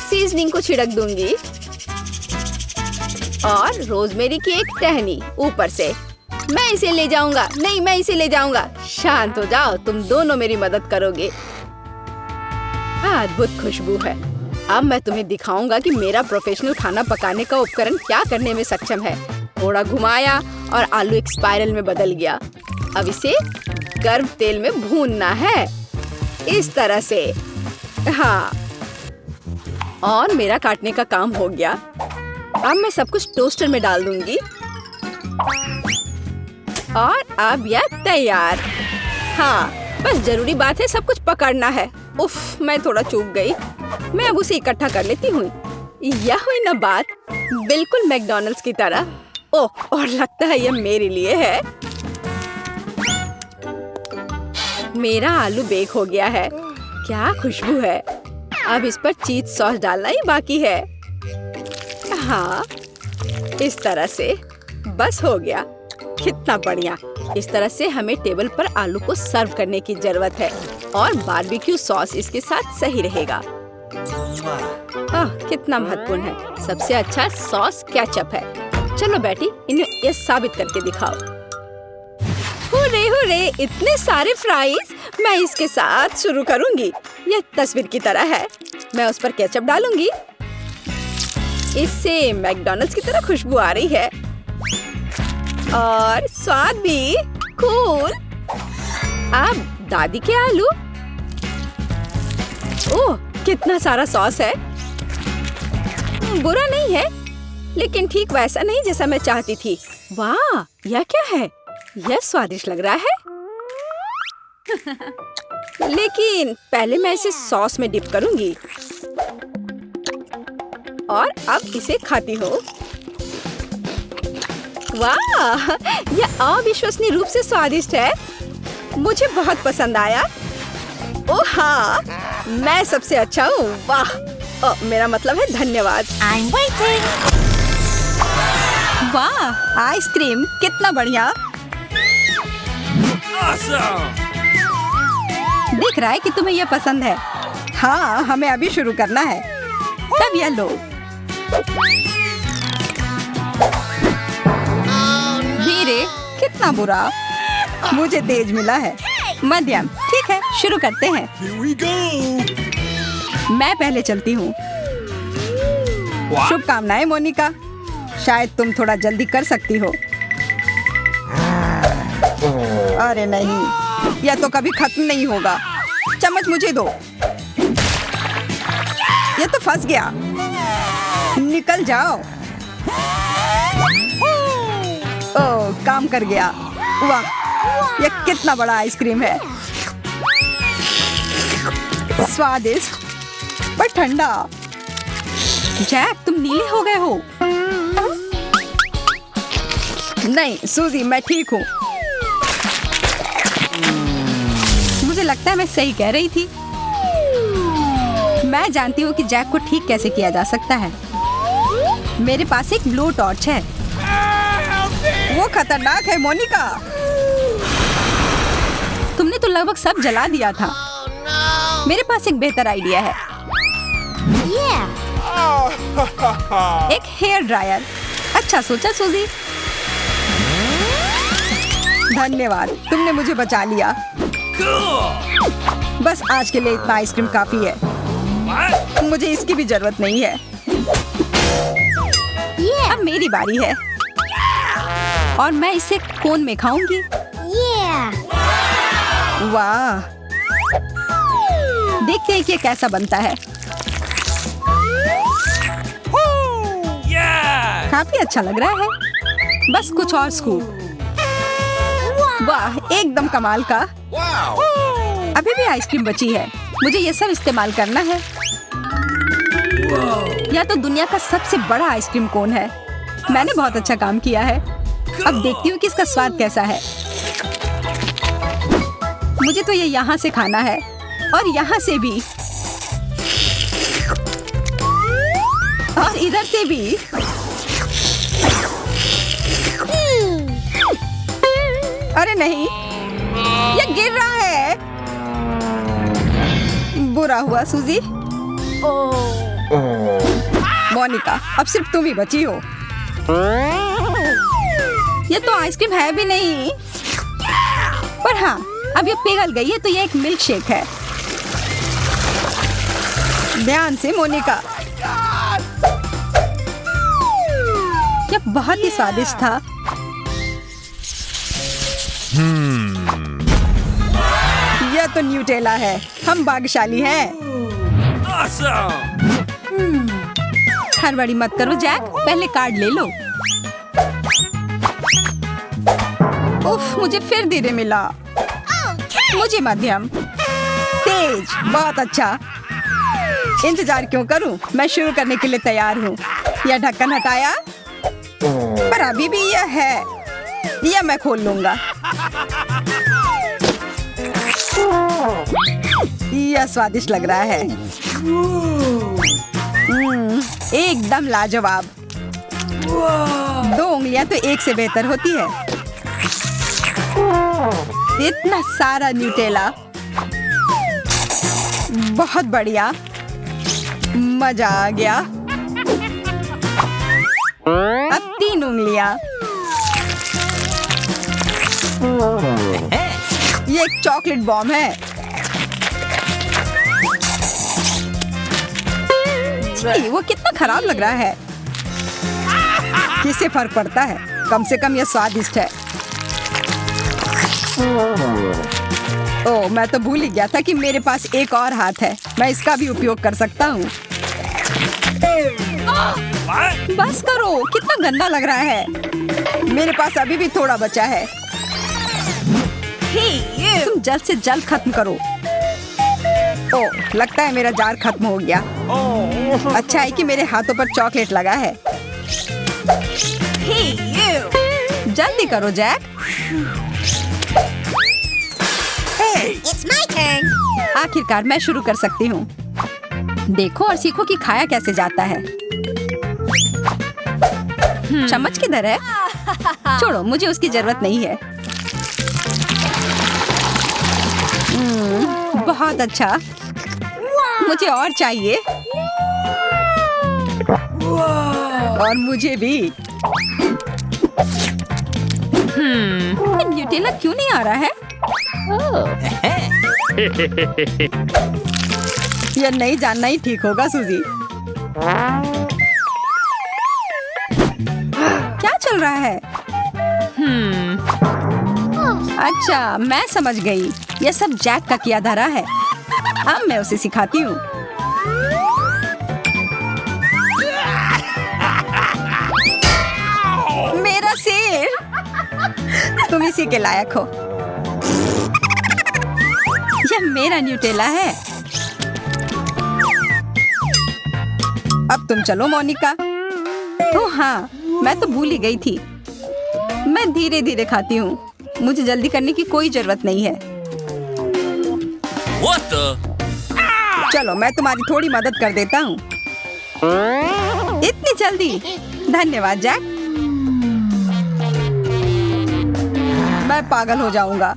सीजनिंग को छिड़क दूंगी और रोजमेरी की एक टहनी ऊपर से। मैं इसे ले जाऊंगा। नहीं, मैं इसे ले जाऊंगा। शांत हो जाओ, तुम दोनों मेरी मदद करोगे। अद्भुत खुशबू है। अब मैं तुम्हें दिखाऊंगा कि मेरा प्रोफेशनल खाना पकाने का उपकरण क्या करने में सक्षम है। थोड़ा घुमाया और आलू एक स्पाइरल में बदल गया। अब इसे गर्म तेल में भूनना है, इस तरह से। हाँ, और मेरा काटने का काम हो गया। अब मैं सब कुछ टोस्टर में डाल दूंगी और अब यह तैयार। हाँ, बस जरूरी बात है सब कुछ पकड़ना है। उफ, मैं थोड़ा चूक गई। मैं अब उसे इकट्ठा कर लेती हूँ। यह हुई ना बात, बिल्कुल मैकडॉनल्ड्स की तरह। ओह, और लगता है यह मेरे लिए है। मेरा आलू बेक हो गया है। क्या खुशबू है। अब इस पर चीज सॉस डालना ही बाकी है। हाँ, इस तरह से बस हो गया। कितना बढ़िया। इस तरह से हमें टेबल पर आलू को सर्व करने की जरूरत है और बारबेक्यू सॉस इसके साथ सही रहेगा। कितना महत्वपूर्ण है। सबसे अच्छा सॉस केचप है। चलो बेटी, इन्हें ये साबित करके दिखाओ। हुर्रे हुर्रे, इतने सारे फ्राइज। मैं इसके साथ शुरू करूंगी। यह तस्वीर की तरह है। मैं उस पर केचप डालूंगी। इससे मैकडॉनल्ड्स की तरह खुशबू आ रही है और स्वाद भी कूल। अब दादी के आलू। ओह, कितना सारा सॉस है। बुरा नहीं है, लेकिन ठीक वैसा नहीं जैसा मैं चाहती थी। वाह, यह क्या है? यह स्वादिष्ट लग रहा है। लेकिन पहले मैं इसे सॉस में डिप करूंगी और अब इसे खाती हूँ। वाह, यह अविश्वसनीय रूप से स्वादिष्ट है। मुझे बहुत पसंद आया। ओह हाँ, मैं सबसे अच्छा हूँ। वाह, मेरा मतलब है धन्यवाद। I'm waiting. वाह, आइसक्रीम कितना बढ़िया। Awesome! दिख रहा है कि तुम्हें यह पसंद है। हाँ, हमें अभी शुरू करना है। तब यह लो। धीरे, कितना बुरा। मुझे तेज मिला है। मध्यम, ठीक है, शुरू करते हैं। Here we go! मैं पहले चलती हूँ। What? शुभकामनाएं मोनिका। शायद तुम थोड़ा जल्दी कर सकती हो। अरे नहीं, यह तो कभी खत्म नहीं होगा। चम्मच मुझे दो। यह तो फंस गया। निकल जाओ। ओह, काम कर गया। वाह, यह कितना बड़ा आइसक्रीम है। स्वादिष्ट पर ठंडा। जैक, तुम नीले हो गए हो। नहीं सूजी, मैं ठीक हूँ। मुझे लगता है मैं सही कह रही थी। मैं जानती हूँ कि जैक को ठीक कैसे किया जा सकता है। मेरे पास एक ब्लो टॉर्च है। वो खतरनाक है मोनिका। तुमने तो लगभग सब जला दिया था। मेरे पास एक बेहतर आइडिया है। एक हेयर ड्रायर। अच्छा सोचा सूजी। धन्यवाद, तुमने मुझे बचा लिया। बस आज के लिए इतना आइसक्रीम काफी है। What? मुझे इसकी भी जरूरत नहीं है। अब मेरी बारी है और मैं इसे कोन में खाऊंगी। वाह, देखते हैं कि ये कैसा बनता है। Yeah! काफी अच्छा लग रहा है। बस कुछ और स्कूप। वाह, एकदम कमाल का। Wow! अभी भी आइसक्रीम बची है। मुझे ये सब इस्तेमाल करना है। यह तो दुनिया का सबसे बड़ा आइसक्रीम कोन है। मैंने बहुत अच्छा काम किया है। अब देखती हूँ कि इसका स्वाद कैसा है। मुझे तो ये यहाँ से खाना है और यहाँ से भी और इधर से भी। अरे नहीं, ये गिर रहा है। बुरा हुआ सूजी। मोनिका, अब सिर्फ तुम ही बची हो। ये तो आइसक्रीम है भी नहीं। पर हाँ, अब ये पिघल गई है तो ये एक मिल्क शेक है। ध्यान से मोनिका। यह बहुत ही स्वादिष्ट था। यह तो न्यूटेला है। हम भाग्यशाली हैं। Awesome! हड़बड़ी मत करो जैक, पहले कार्ड ले लो। उफ, मुझे फिर धीरे मिला। मुझे मध्यम। तेज, बहुत अच्छा। इंतजार क्यों करूं? मैं शुरू करने के लिए तैयार हूँ। यह ढक्कन हटाया, पर अभी भी यह है। यह मैं खोल लूंगा। यह स्वादिष्ट लग रहा है। एकदम लाजवाब। 2 उंगलियां तो एक से बेहतर होती है। इतना सारा न्यूटेला, बहुत बढ़िया, मजा आ गया। अब 3 उंगलियां। ये एक चॉकलेट बॉम्ब है। छी, वो कितना खराब लग रहा है। किससे फर्क पड़ता है, कम से कम ये स्वादिष्ट है। ओह, मैं तो भूल ही गया था कि मेरे पास एक और हाथ है। मैं इसका भी उपयोग कर सकता हूँ। What? बस करो, कितना गंदा लग रहा है। मेरे पास अभी भी थोड़ा बचा है। तुम जल्द से जल्द खत्म करो। ओह, लगता है मेरा जार खत्म हो गया। अच्छा है कि मेरे हाथों पर चॉकलेट लगा है। जल्दी करो जैक। It's my turn. आखिरकार मैं शुरू कर सकती हूँ। देखो और सीखो कि खाया कैसे जाता है। चम्मच किधर है? छोड़ो, मुझे उसकी जरूरत नहीं है। बहुत अच्छा, मुझे और चाहिए। और मुझे भी। न्यूटेला क्यों नहीं आ रहा है? यह नहीं जानना ही ठीक होगा सूजी। क्या चल रहा है? अच्छा, मैं समझ गई। यह सब जैक का किया धरा है। अब मैं उसे सिखाती हूँ। मेरा सिर। तुम इसी के लायक हो। यह मेरा न्यूटेला है। अब तुम चलो मोनिका। ओह हाँ, मैं तो भूल ही गई थी। मैं धीरे धीरे खाती हूँ। मुझे जल्दी करने की कोई जरूरत नहीं है। What the? चलो, मैं तुम्हारी थोड़ी मदद कर देता हूँ। इतनी जल्दी? धन्यवाद जैक। मैं पागल हो जाऊंगा।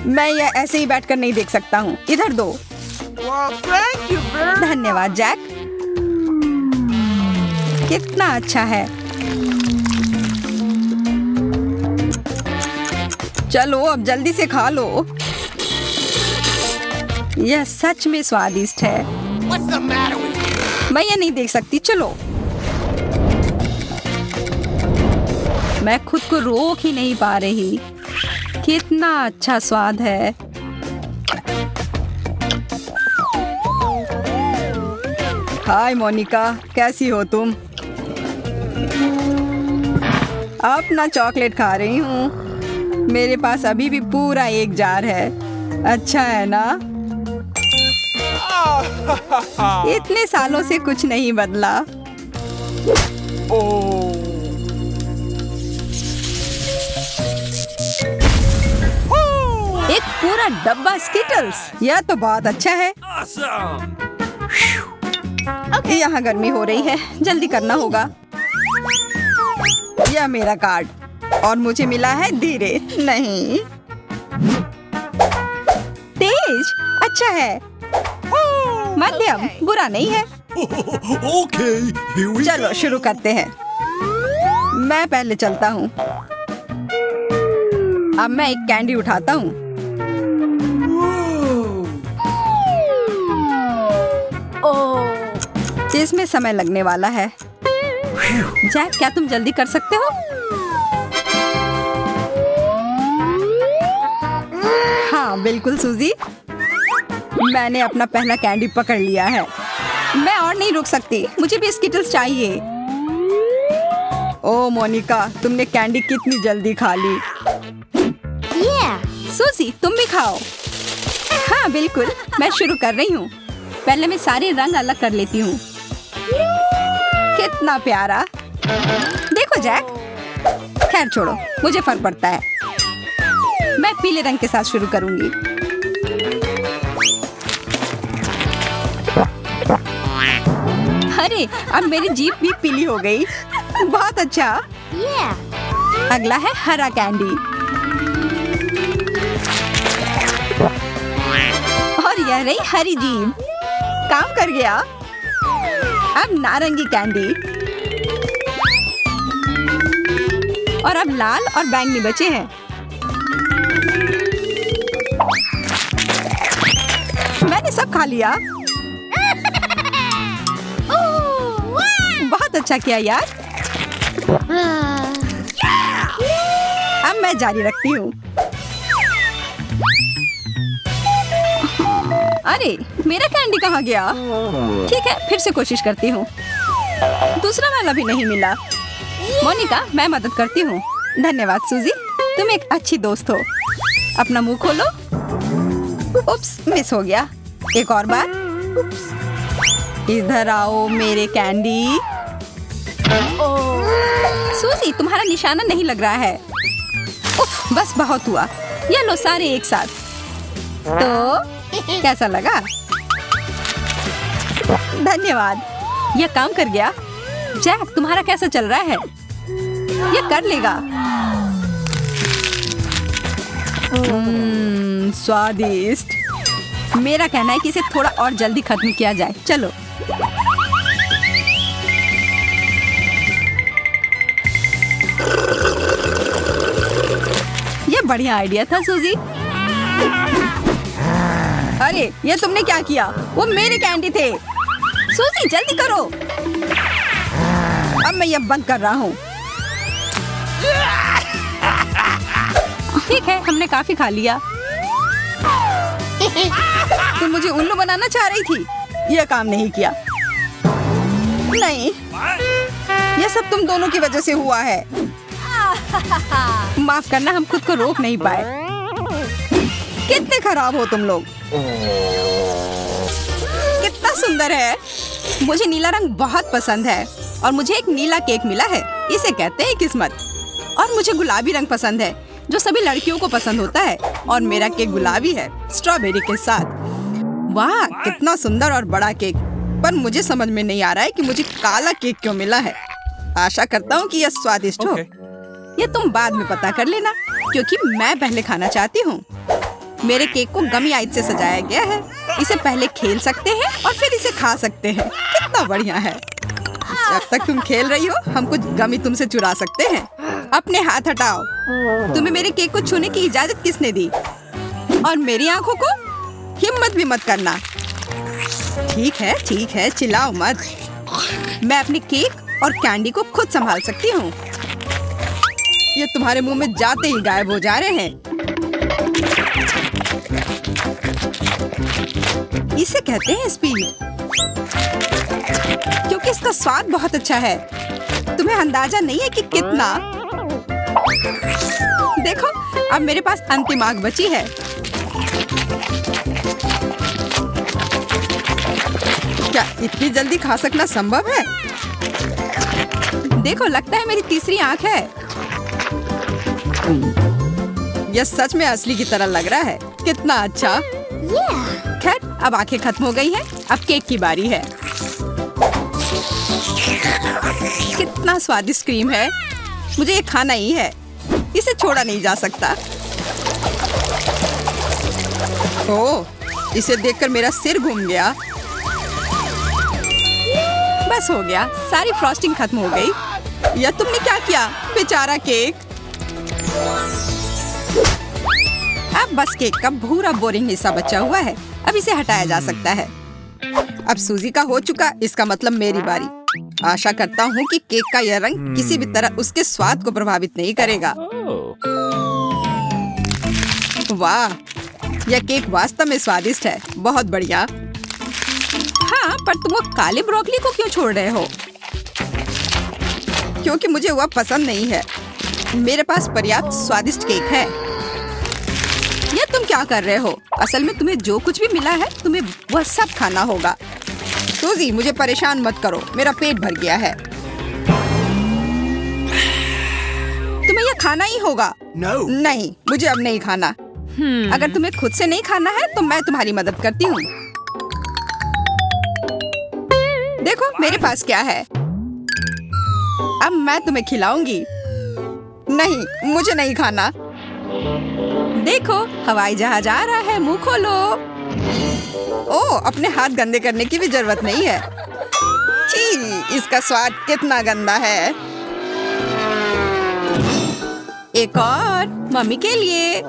मैं यह ऐसे ही बैठकर नहीं देख सकता हूँ। इधर दो। धन्यवाद जैक। कितना अच्छा है। चलो, अब जल्दी से खा लो। यह सच में स्वादिष्ट है। What's the matter with you? मैं ये नहीं देख सकती। चलो, मैं खुद को रोक ही नहीं पा रही। कितना अच्छा स्वाद है। हाय मोनिका, कैसी हो तुम? अपना चॉकलेट खा रही हूँ। मेरे पास अभी भी पूरा एक जार है। अच्छा है ना? इतने सालों से कुछ नहीं बदला। एक पूरा डब्बा स्किटल्स। यह तो बहुत अच्छा है। Awesome! यहाँ गर्मी हो रही है, जल्दी करना होगा। यह मेरा कार्ड और मुझे मिला है धीरे। नहीं, तेज। अच्छा है। मध्यम, बुरा नहीं है। Okay, here we चलो go. शुरू करते हैं। मैं पहले चलता हूँ। अब मैं एक कैंडी उठाता हूँ। इसमें समय लगने वाला है। जैक, क्या तुम जल्दी कर सकते हो? हाँ बिल्कुल सूजी। मैंने अपना पहला कैंडी पकड़ लिया है। मैं और नहीं रुक सकती। मुझे भी स्किटल्स चाहिए। ओ मोनिका, तुमने कैंडी कितनी जल्दी खा ली। सूजी, तुम भी खाओ। हाँ बिल्कुल, मैं शुरू कर रही हूँ। पहले मैं सारे रंग अलग कर लेती हूँ। कितना प्यारा। देखो जैक। खैर छोड़ो, मुझे फर्क पड़ता है। मैं पीले रंग के साथ शुरू करूंगी। अरे अब मेरी जीभ भी पीली हो गई। बहुत अच्छा। अगला है हरा कैंडी। और यह रही हरी जीभ। काम कर गया। अब नारंगी कैंडी। और अब लाल और बैंगनी बचे हैं। मैंने सब खा लिया। बहुत अच्छा किया यार। अब मैं जारी रखती हूँ। अरे मेरा कैंडी कहाँ गया? ठीक है, फिर से कोशिश करती हूँ। दूसरा वाला भी नहीं मिला। मोनिका, मैं मदद करती हूँ। धन्यवाद सूजी, तुम एक अच्छी दोस्त हो। अपना मुंह खोलो। उप्स, मिस हो गया। एक और बार। इधर आओ मेरे कैंडी। सूजी, तुम्हारा निशाना नहीं लग रहा है। उफ, बस बहुत हुआ। ये लो सारे एक साथ। तो कैसा लगा? धन्यवाद, यह काम कर गया। जैक, तुम्हारा कैसा चल रहा है? यह कर लेगा। स्वादिष्ट। मेरा कहना है कि इसे थोड़ा और जल्दी खत्म किया जाए। चलो। ये बढ़िया आइडिया था सूजी। अरे ये तुमने क्या किया? वो मेरे कैंडी थे। सूजी जल्दी करो। अब मैं ये बंद कर रहा हूँ। ठीक है, हमने काफी खा लिया। तुम मुझे उल्लू बनाना चाह रही थी। यह काम नहीं किया। नहीं, यह सब तुम दोनों की वजह से हुआ है। माफ करना, हम खुद को रोक नहीं पाए। कितने खराब हो तुम लोग। कितना सुंदर है। मुझे नीला रंग बहुत पसंद है और मुझे एक नीला केक मिला है। इसे कहते हैं किस्मत। और मुझे गुलाबी रंग पसंद है, जो सभी लड़कियों को पसंद होता है। और मेरा केक गुलाबी है, स्ट्रॉबेरी के साथ। वाह, कितना सुंदर और बड़ा केक। पर मुझे समझ में नहीं आ रहा है कि मुझे काला केक क्यों मिला है। आशा करता हूँ कि यह स्वादिष्ट हो। ये तुम बाद में पता कर लेना, क्योंकि मैं पहले खाना चाहती हूँ। मेरे केक को गमी आइस से सजाया गया है। इसे पहले खेल सकते हैं और फिर इसे खा सकते हैं। कितना बढ़िया है। जब तक तुम खेल रही हो, हम कुछ गमी तुमसे चुरा सकते हैं। अपने हाथ हटाओ। तुम्हें मेरे केक को छूने की इजाजत किसने दी? और मेरी आंखों को हिम्मत भी मत करना। ठीक है, चिल्लाओ मत। मैं अपने केक और कैंडी को खुद संभाल सकती हूँ। ये तुम्हारे मुंह में जाते ही गायब हो जा रहे हैं। इसे कहते हैं स्पीड, क्योंकि इसका स्वाद बहुत अच्छा है। तुम्हें अंदाजा नहीं है कि कितना। देखो, अब मेरे पास अंतिम आग बची है। क्या इतनी जल्दी खा सकना संभव है? देखो, लगता है मेरी तीसरी आंख है। यह सच में असली की तरह लग रहा है। कितना अच्छा। खैर, अब आंखें खत्म हो गई हैं। अब केक की बारी है। कितना स्वादिष्ट क्रीम है। मुझे ये खाना ही है। इसे छोड़ा नहीं जा सकता। ओह, इसे देखकर मेरा सिर घूम गया। बस हो गया, सारी फ्रॉस्टिंग खत्म हो गई। यह तुमने क्या किया? बेचारा केक। अब बस केक का भूरा बोरिंग हिस्सा बचा हुआ है। अब इसे हटाया जा सकता है। अब सूजी का हो चुका, इसका मतलब मेरी बारी। आशा करता हूँ कि केक का यह रंग किसी भी तरह उसके स्वाद को प्रभावित नहीं करेगा। वाह, यह केक वास्तव में स्वादिष्ट है। बहुत बढ़िया। हाँ, पर तुम वो काले ब्रोकली को क्यों छोड़ रहे हो? क्योंकि मुझे वह पसंद नहीं है। मेरे पास पर्याप्त स्वादिष्ट केक है। ये तुम क्या कर रहे हो? असल में तुम्हें जो कुछ भी मिला है, तुम्हें वह सब खाना होगा। सूजी, मुझे परेशान मत करो, मेरा पेट भर गया है। तुम्हें यह खाना ही होगा। No. नहीं, मुझे अब नहीं खाना। अगर तुम्हें खुद से नहीं खाना है तो मैं तुम्हारी मदद करती हूँ। देखो मेरे पास क्या है। अब मैं तुम्हें खिलाऊंगी। नहीं, मुझे नहीं खाना। देखो हवाई जहाज आ रहा है, मुंह खोलो। ओह, अपने हाथ गंदे करने की भी जरूरत नहीं है। छी, इसका स्वाद कितना गंदा है। एक और मम्मी के लिए।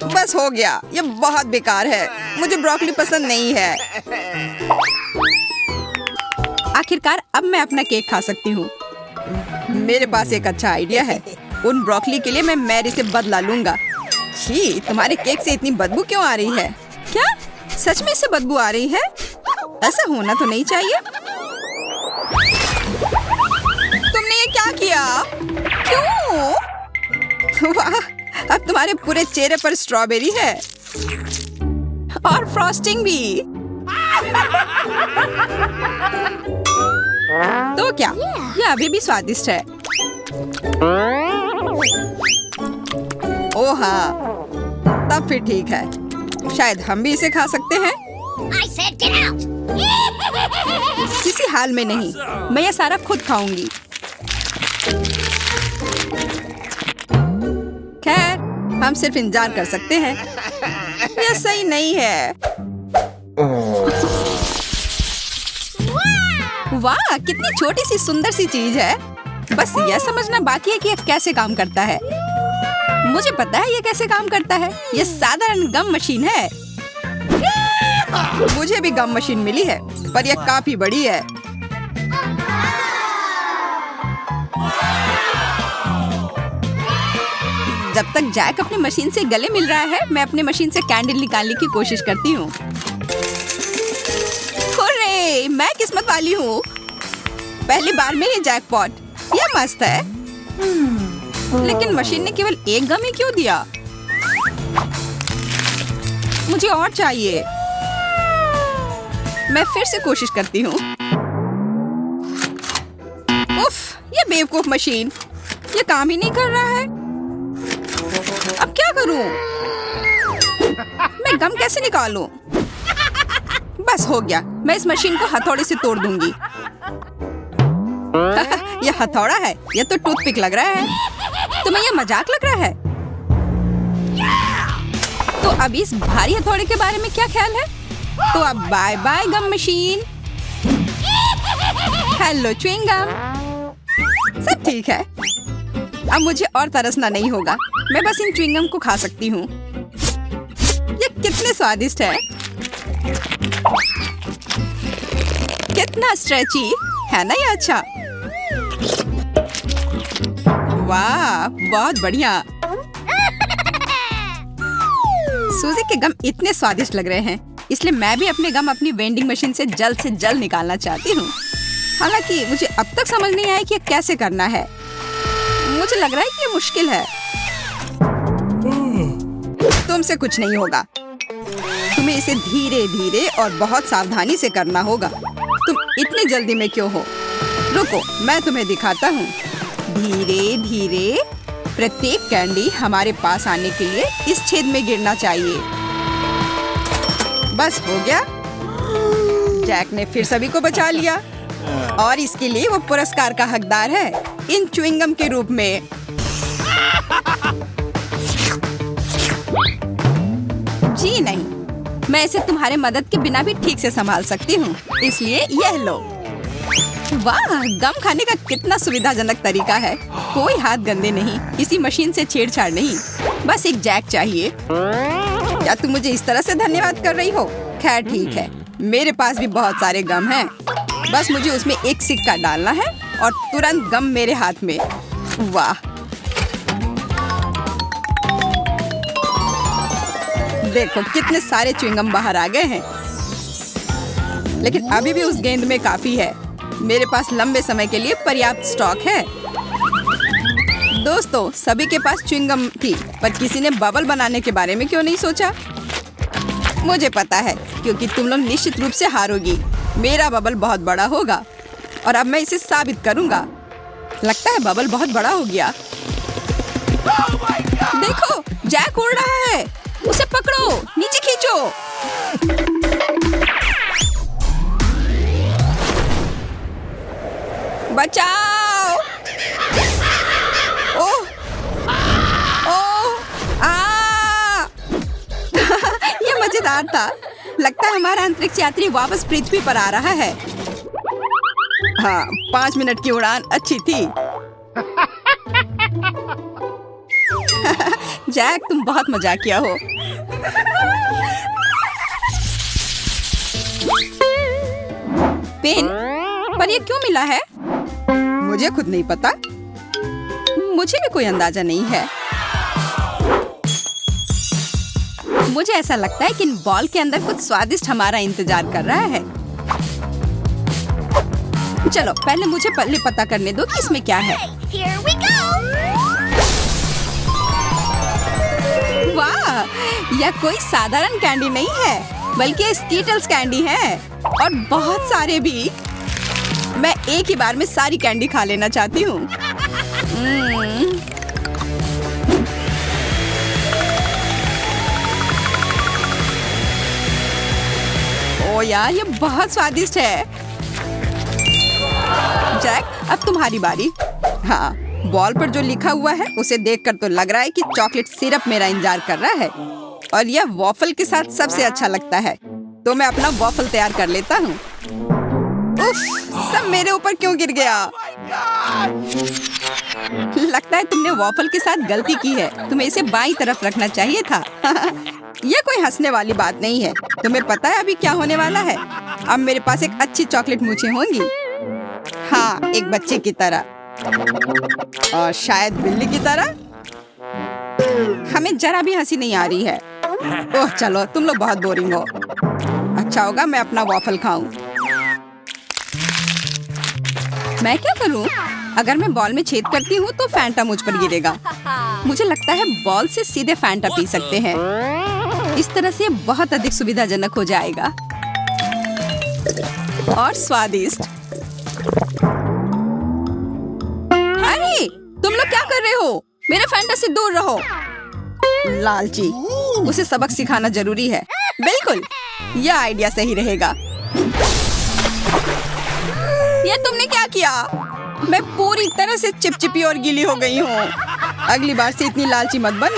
बस हो गया, ये बहुत बेकार है। मुझे ब्रोकली पसंद नहीं है। आखिरकार अब मैं अपना केक खा सकती हूँ। मेरे पास एक अच्छा आइडिया है। उन ब्रोकली के लिए मैं मैरी से बदला लूंगा। छी, तुम्हारे केक से इतनी बदबू क्यों आ रही है? क्या सच में इससे बदबू आ रही है? ऐसा होना तो नहीं चाहिए। तुमने ये क्या किया? क्यों? वाह, अब तुम्हारे पूरे चेहरे पर स्ट्रॉबेरी है और फ्रॉस्टिंग भी। तो क्या ये अभी भी स्वादिष्ट है? ओह हाँ, तब फिर ठीक है। शायद हम भी इसे खा सकते हैं। I said get out! किसी हाल में नहीं, मैं ये सारा खुद खाऊंगी। खैर, हम सिर्फ इंतजार कर सकते हैं। यह सही नहीं है। वाह, कितनी छोटी सी सुंदर सी चीज है। बस यह समझना बाकी है कि यह कैसे काम करता है। मुझे पता है यह कैसे काम करता है। यह साधारण गम मशीन है। मुझे भी गम मशीन मिली है, पर यह काफी बड़ी है। जब तक जैक अपनी मशीन से गले मिल रहा है, मैं अपनी मशीन से कैंडल निकालने की कोशिश करती हूँ। हुर्रे, मैं किस्मत वाली हूँ। पहली बार में ये जैकपॉट। यह मस्त है। लेकिन मशीन ने केवल एक गम ही क्यों दिया? मुझे और चाहिए। मैं फिर से कोशिश करती हूँ। उफ, ये बेवकूफ मशीन, ये काम ही नहीं कर रहा है। अब क्या करूं? मैं गम कैसे निकालूं? बस हो गया, मैं इस मशीन को हथौड़े से तोड़ दूंगी। यह हथौड़ा है, यह तो टूथपिक लग रहा है। तुम्हें यह मजाक लग रहा है? तो अब इस भारी हथौड़े के बारे में क्या ख्याल है? तो अब bye bye gum machine. Hello chewing gum. सब ठीक है। अब मुझे और तरसना नहीं होगा। मैं बस इन च्युइंग गम को खा सकती हूँ। ये कितने स्वादिष्ट है। कितना स्ट्रेची है ना ये। अच्छा, वाह, बहुत बढ़िया। सूजी के गम इतने स्वादिष्ट लग रहे हैं, इसलिए मैं भी अपने गम अपनी वेंडिंग मशीन से जल्द निकालना चाहती हूँ। हालांकि मुझे अब तक समझ नहीं आया कि ये कैसे करना है। मुझे लग रहा है कि ये मुश्किल है। तुमसे कुछ नहीं होगा। तुम्हें इसे धीरे धीरे और बहुत सावधानी से करना होगा। तुम इतनी जल्दी में क्यों हो? रुको, मैं तुम्हें दिखाता हूँ। धीरे धीरे प्रत्येक कैंडी हमारे पास आने के लिए इस छेद में गिरना चाहिए। बस हो गया। जैक ने फिर सभी को बचा लिया और इसके लिए वो पुरस्कार का हकदार है, इन च्युइंगम के रूप में। जी नहीं, मैं इसे तुम्हारे मदद के बिना भी ठीक से संभाल सकती हूँ, इसलिए यह लो। वाह, गम खाने का कितना सुविधाजनक तरीका है। कोई हाथ गंदे नहीं, किसी मशीन से छेड़छाड़ नहीं, बस एक जैक चाहिए। क्या तुम मुझे इस तरह से धन्यवाद कर रही हो? खैर ठीक है, मेरे पास भी बहुत सारे गम हैं। बस मुझे उसमें एक सिक्का डालना है और तुरंत गम मेरे हाथ में। वाह, देखो कितने सारे च्युइंगम बाहर आ गए हैं। लेकिन अभी भी उस गेंद में काफी है। मेरे पास लंबे समय के लिए पर्याप्त स्टॉक है। दोस्तों, सभी के पास च्युइंगम थी, पर किसी ने बबल बनाने के बारे में क्यों नहीं सोचा? मुझे पता है, क्योंकि तुम लोग निश्चित रूप से हारोगी। मेरा बबल बहुत बड़ा होगा और अब मैं इसे साबित करूंगा। लगता है बबल बहुत बड़ा हो गया। देखो, जैक उड़ रहा है। उसे पकड़ो, नीचे खींचो। मजेदार था। लगता है हमारा अंतरिक्ष यात्री वापस पृथ्वी पर आ रहा है। हाँ, 5 मिनट की उड़ान अच्छी थी। जैक, तुम बहुत मजाकिया हो। पेन, पर ये क्यों मिला है? मुझे खुद नहीं पता। मुझे भी कोई अंदाजा नहीं है। मुझे ऐसा लगता है कि इन बॉल के अंदर कुछ स्वादिष्ट हमारा इंतजार कर रहा है। चलो, पहले मुझे पहले पता करने दो कि इसमें क्या है। Here we go. वाह, यह कोई साधारण कैंडी नहीं है, बल्कि ये स्कीटल्स कैंडी है, और बहुत सारे भी। मैं एक ही बार में सारी कैंडी खा लेना चाहती हूँ। ओ यार, ये बहुत स्वादिष्ट है। जैक, अब तुम्हारी बारी। हाँ, बॉल पर जो लिखा हुआ है उसे देखकर तो लग रहा है कि चॉकलेट सिरप मेरा इंतजार कर रहा है, और यह वॉफल के साथ सबसे अच्छा लगता है। तो मैं अपना वॉफल तैयार कर लेता हूँ। उफ, सब मेरे ऊपर क्यों गिर गया? लगता है तुमने वॉफल के साथ गलती की है। तुम्हें इसे बाईं तरफ रखना चाहिए था। यह कोई हंसने वाली बात नहीं है। तुम्हें पता है अभी क्या होने वाला है? अब मेरे पास एक अच्छी चॉकलेट मूंछें होंगी। हाँ, एक बच्चे की तरह, और शायद बिल्ली की तरह। हमें जरा भी हंसी नहीं आ रही है। ओह चलो, तुम लोग बहुत बोरिंग हो। अच्छा होगा मैं अपना वॉफल खाऊं। मैं क्या करूं? अगर मैं बॉल में छेद करती हूँ तो फैंटा मुझ पर गिरेगा। मुझे लगता है बॉल से सीधे फैंटा पी सकते हैं। इस तरह से बहुत अधिक सुविधाजनक हो जाएगा और स्वादिष्ट। अरे, तुम लोग क्या कर रहे हो? मेरे फैंटा से दूर रहो। लालची, उसे सबक सिखाना जरूरी है। बिल्कुल, यह आइडिया सही रहेगा। ये तुमने क्या किया? मैं पूरी तरह से चिपचिपी और गीली हो गई हूँ। अगली बार से इतनी लालची मत बन।